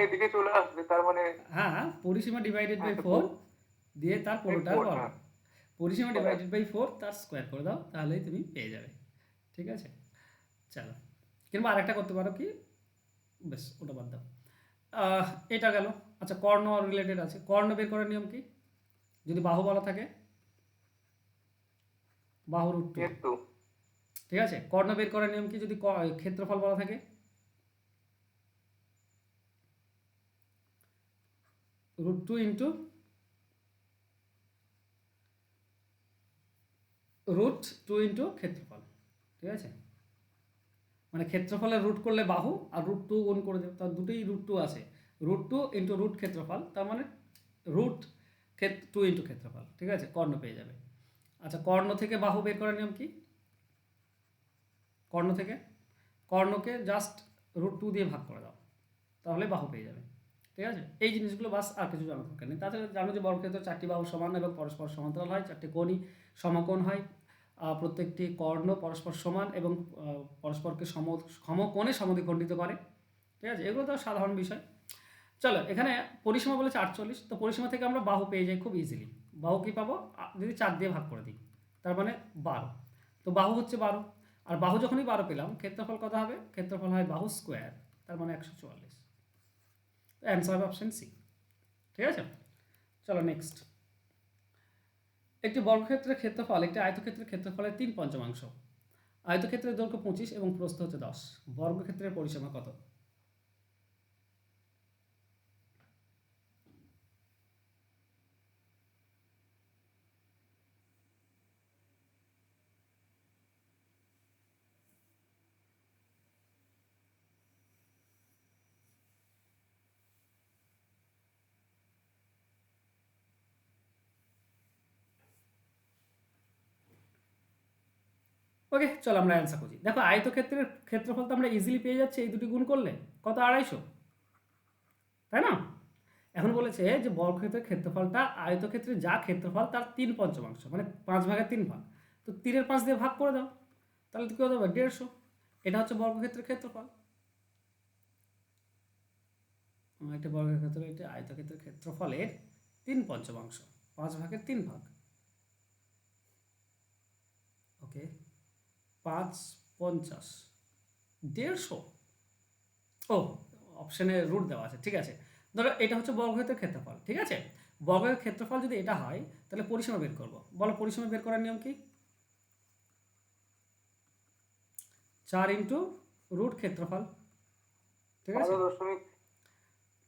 এদিকে চলে আসবে, তার মানে হ্যাঁ, পরিসীমা ডিভাইডেড বাই 4 দিয়ে তার পুরোটা বলো। পরিসীমা ডিভাইডেড বাই 4 তার স্কোয়ার করে দাও, তাহলেই তুমি পেয়ে যাবে, ঠিক আছে? চলো, কিংবা আরেকটা করতে পারো কি, বেশ ওটা বাদ দাও। এটা গেল। আচ্ছা, কর্ণ রিলেটেড আছে। কর্ণ বের করার নিয়ম কি? যদি বাহু বলা থাকে, বাহু √2, ঠিক আছে? কর্ণ বের করার নিয়ম কি? যদি ক্ষেত্রফল বলা থাকে, √2 × √2 × ক্ষেত্রফল, ঠিক আছে? মানে ক্ষেত্রফলের রুট করলে বাহু, আর √2 গুণ করে দেবে, তার দুটোই √2 আছে। √2 × রুট ক্ষেত্রফল, তার মানে √2 × ক্ষেত্রফল, ঠিক আছে? কর্ণ পেয়ে যাবে। আচ্ছা, কর্ণ থেকে বাহু বের করার নিয়ম কি? কর্ণকে জাস্ট √2 দিয়ে ভাগ করে দাও, তাহলে বাহু পেয়ে যাবে, ঠিক আছে? এই জিনিসগুলো বাস, আর কিছু জানার দরকার নেই। তাছাড়া জানো যে বর্গক্ষেত্র 4টি বাহু সমান এবং পরস্পর সমান্তরাল হয়, 4টি কোণই সমকোণ হয়। প্রত্যেকটি কর্ণ পরস্পর সমান এবং পরস্পরকে সমকোণে সমদ্বিখণ্ডিত করে, ঠিক আছে? এগুলো তো সাধারণ বিষয়। চলো, এখানে পরিসীমা বলেছে 48, তো পরিসীমা থেকে আমরা বাহু পেয়ে যাই খুব ইজিলি। বাহু কি পাবো? যদি 4 দিয়ে ভাগ করে দিই, তার মানে 12, তো বাহু হচ্ছে 12। আর বাহু যখনই 12 পেলাম, ক্ষেত্রফল কত হবে? ক্ষেত্রফল হয় বাহু স্কোয়ার, তার মানে 144। অ্যান্সার হবে অপশন সি। ঠিক আছে, চলো নেক্সট। একটি বর্গক্ষেত্রের ক্ষেত্রফল একটি আয়তক্ষেত্রের ক্ষেত্রফলের 3/5। আয়তক্ষেত্রের দৈর্ঘ্য 25 এবং প্রস্থ হচ্ছে 10। বর্গক্ষেত্রের পরিসীমা কত? ওকে, চলো আমরা অ্যান্সার খুঁজি। দেখো আয়তক্ষেত্রের ক্ষেত্রফল তো আমরা ইজিলি পেয়ে যাচ্ছি এই দুটি গুণ করলে, কত? 250, তাই না? এখন বলেছে যে বর্গক্ষেত্রের ক্ষেত্রফলটা আয়তক্ষেত্রের যা ক্ষেত্রফল তার 3/5, মানে 5/3 তো 3-এর 5 দিয়ে ভাগ করে দাও, তাহলে তো কী হতে হবে? 150। এটা হচ্ছে বর্গক্ষেত্রের ক্ষেত্রফল। এটা বর্গক্ষেত্র, এটা আয়তক্ষেত্রের ক্ষেত্রফলের 3/5, 5/3 ভাগ। ওকে, 5 50, 150। ও, অপশানে রুট দেওয়া আছে, ঠিক আছে। ধরো এটা হচ্ছে বর্গক্ষেত্রের ক্ষেত্রফল, ঠিক আছে। বর্গের ক্ষেত্রফল যদি এটা হয় তাহলে পরিসীমা বের করব। বলো পরিসীমা বের করার নিয়ম কি? 4 ইন্টু রুট ক্ষেত্রফল, ঠিক আছে। 12.5।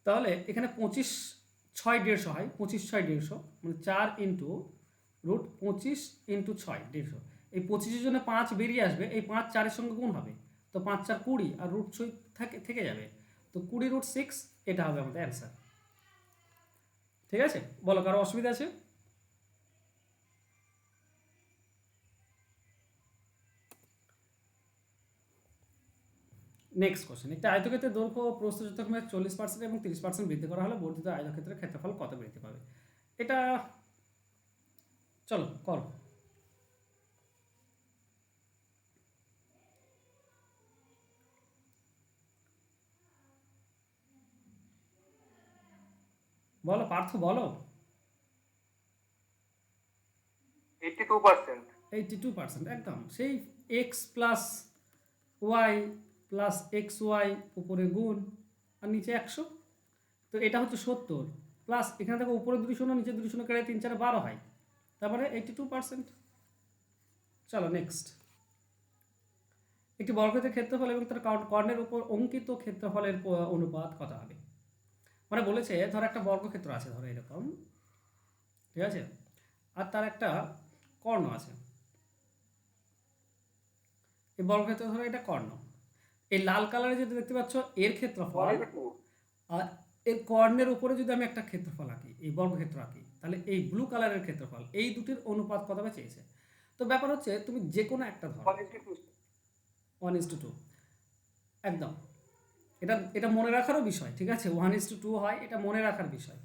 তাহলে এখানে 25 6 150 হয়, 25 6 150, মানে 4 ইন্টু রুট 25 ইন্টু 6 150। এই 25-এর জন্য 5 বেরিয়ে আসবে, এই 5 4-এর সঙ্গে গুণ হবে, তো 5 4 20 আর রুট 6 থেকে যাবে, তো 20√6 এটা হবে আমাদের অ্যান্সার। ঠিক আছে, বলো কারো অসুবিধা আছে? Next question. একটা আয়তক্ষেত্রের দৈর্ঘ্য ও প্রস্থ যথাক্রমে 40% এবং 30% বৃদ্ধি করা হলে বর্ধিত আয়তক্ষেত্রের ক্ষেত্রফল কত বৃদ্ধি পাবে? এটা চলো করো। বলো পার্থ, বলো। 82%। 82%, একদম সেই X plus Y plus X Y উপরে গুণ আর নিচে 100, তো এটা হচ্ছে 70 প্লাস এখানে দেখো উপরে 2 শূন্য নিচে 2 শূন্য কেটে 3 4 12 হয়, তারপরে 82%। চলো নেক্সট। একটি বর্গক্ষেত্রের ক্ষেত্রফল এবং তার কর্ণের উপর অঙ্কিত ক্ষেত্রফলের অনুপাত কত হবে? মানে বলেছে ধর একটা বর্গক্ষেত্র আছে, ধরো এরকম, ঠিক আছে, আর তার একটা কর্ণ আছে। এই বর্গক্ষেত্র ধরো এটা কর্ণ। এই লাল কালারে যেটা দেখতে পাচ্ছ এর ক্ষেত্রফল, আর এর কর্ণের উপরে যদি আমি একটা ক্ষেত্রফল আঁকি, এই বর্গক্ষেত্র আঁকি, তাহলে এই ব্লু কালারের ক্ষেত্রফল, এই দুটির অনুপাত কত হবে চেয়েছে। তো ব্যাপার হচ্ছে তুমি যে কোনো একটা ধরো 1:2, একদম। এটা এটা মনে রাখারও বিষয়, ঠিক আছে। 1:2 হয়, এটা মনে রাখার বিষয়।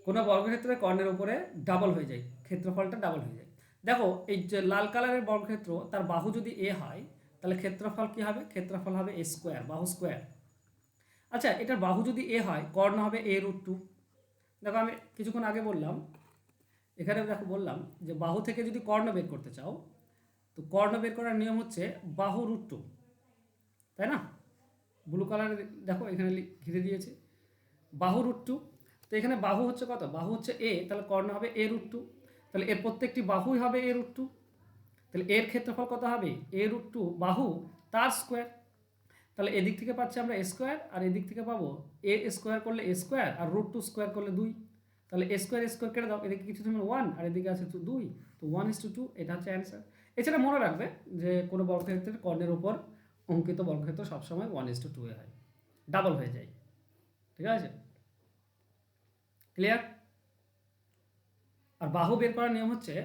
কোনো বর্গক্ষেত্রের কর্ণের উপরে ডাবল হয়ে যায়, ক্ষেত্রফলটা ডাবল হয়ে যায়। দেখো এই যে লাল কালারের বর্গক্ষেত্র, তার বাহু যদি এ হয় তাহলে ক্ষেত্রফল কি হবে? ক্ষেত্রফল হবে এ স্কোয়ার, বাহু স্কোয়ার। আচ্ছা, এটার বাহু যদি এ হয়, কর্ণ হবে a√2। দেখো আমি কিছুক্ষণ আগে বললাম, এখানে দেখো বললাম যে বাহু থেকে যদি কর্ণ বের করতে চাও, তো কর্ণ বের করার নিয়ম হচ্ছে বাহু √2, তাই না? ব্লু কালার দেখো এখানে ঘিরে দিয়েছে বাহু √2। তো এখানে বাহু হচ্ছে কত? বাহু হচ্ছে এ, তাহলে কর্ণ হবে a√2, তাহলে এর প্রত্যেকটি বাহুই হবে a√2, তাহলে এর ক্ষেত্রফল কত হবে? a√2 বাহু তার স্কোয়ার। তাহলে এদিক থেকে পাচ্ছি আমরা এ স্কোয়ার, আর এদিক থেকে পাবো এ স্কোয়ার করলে এ স্কোয়ার, আর √2 স্কোয়ার করলে 2, তাহলে এ স্কোয়ার কেটে দাও, এদিকে কিছু তুমি 1 আর এদিকে আছে 2, তো 1:2, এটা হচ্ছে অ্যান্সার। এছাড়া মনে রাখবে যে কোনো বর্গক্ষেত্রের কর্ণের উপর অঙ্কিত বর্গক্ষেত্র সবসময় 1:2 এ হয়, ডাবল হয়ে যায়, ঠিক আছে, ক্লিয়ার? আর বাহু বের করার নিয়ম হচ্ছে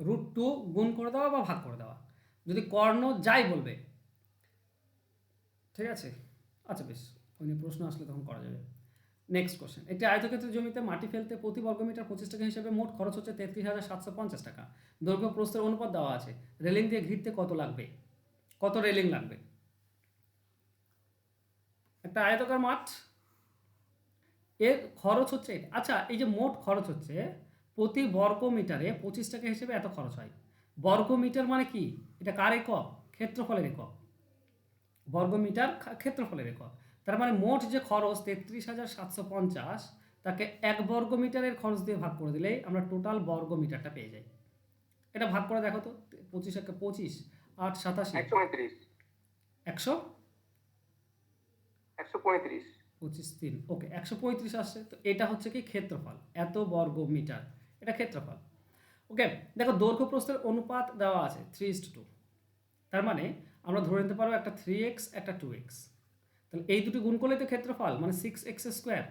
√2 গুণ করে দেওয়া বা ভাগ করে দেওয়া, যদি কর্ণ যাই বলবে, ঠিক আছে। আচ্ছা বেশ, ওই নিয়ে প্রশ্ন আসলে তখন করা যাবে। Next question. একটি আয়তক্ষেত্রের জমিতে মাটি ফেলতে প্রতি বর্গমিটার 25 টাকা হিসেবে মোট খরচ হচ্ছে 33,750 টাকা। দৈর্ঘ্য প্রস্থের অনুপাত দেওয়া আছে, রেলিং দিয়ে ঘিরতে কত লাগবে? কত রেলিং লাগবে? একটা আয়তকার মাঠ, এর খরচ হচ্ছে এটা। আচ্ছা, এই যে মোট খরচ হচ্ছে প্রতি বর্গ মিটারে 25 টাকা হিসেবে এত খরচ হয়। বর্গ মিটার মানে কি? এটা কার একক? ক্ষেত্রফলের একক। বর্গমিটার ক্ষেত্রফলের একক। তার মানে মোট যে খরচ 33,750, তাকে 1 বর্গমিটারের খরচ দিয়ে ভাগ করে দিলেই আমরা টোটাল বর্গমিটারটা পেয়ে যাই। এটা ভাগ করে দেখো তো, 25 একে 25, 8 87, 135 100 135 25 3, ওকে 135 আসছে। তো এটা হচ্ছে কি ক্ষেত্রফল, এত বর্গ মিটার, এটা ক্ষেত্রফল। ওকে, দেখো দৈর্ঘ্য প্রস্থের অনুপাত দেওয়া আছে 3:2। তার মানে আমরা ধরে নিতে পারবো একটা 3x একটা 2x, তাহলে এই দুটি গুণ করলেই তো ক্ষেত্রফল, মানে 6x²।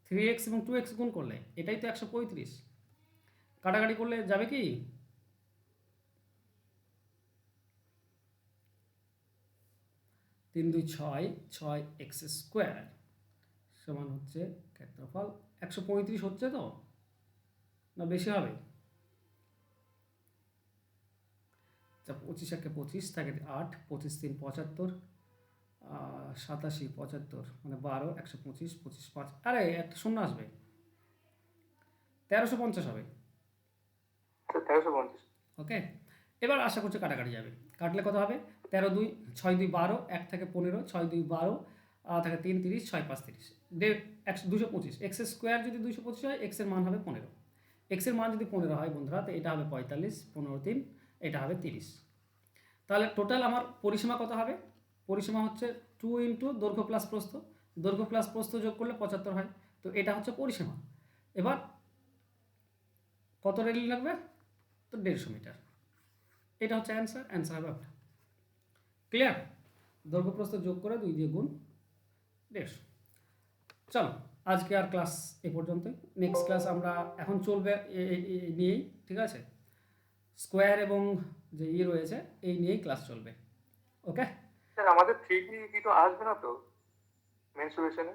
3x এবং 2x গুণ করলে এটাই তো 135। কাটাকাটি করলে যাবে কি, 3 2 6, 6x² সমান হচ্ছে ক্ষেত্রফল 135 হচ্ছে তো, না বেশি হবে? 25 একে 25 থাকে 8, 25 3 75, 87 75 মানে 12, 125 25 5, আরে একটা শূন্য আসবে, 1350 হবে। 1350। ওকে, এবার আশা করছি কাটাকাটি যাবে। কাটলে কত হবে, 13 2 6 2 12, 1 থেকে 15, 6 2 12, থাকে 3 30, 6 5 30, 225। x² যদি 225 হয়, x এর মান হবে 15। x এর মান যদি 15 হয় বন্ধুরা, তো এটা হবে 45, 15 3, এটা হবে 30। তাহলে টোটাল আমার পরিসীমা কত হবে, পরিসীমা হচ্ছে 2 ইন্টু দৈর্ঘ্য প্লাস প্রস্থ, দৈর্ঘ্য প্লাস প্রস্থ যোগ করলে 75 হয়। তো এটা হচ্ছে পরিসীমা। এবার কত রেল লাগবে, তো 150 মিটার। এটা হচ্ছে অ্যান্সার, অ্যান্সার হবে ওটা। ক্লিয়ার? দৈর্ঘ্য প্রস্থ যোগ করে 2 দিয়ে গুণ 150। চলো আজকে আর ক্লাস এ পর্যন্তই। নেক্সট ক্লাস আমরা এখন চলবে নিয়েই, ঠিক আছে, স্কোয়ার এবং যে রয়েছে এই নিয়েই ক্লাস চলবে। ওকে স্যার আমাদের 3D কি তো আসবে না তো মেনসুরেশনে?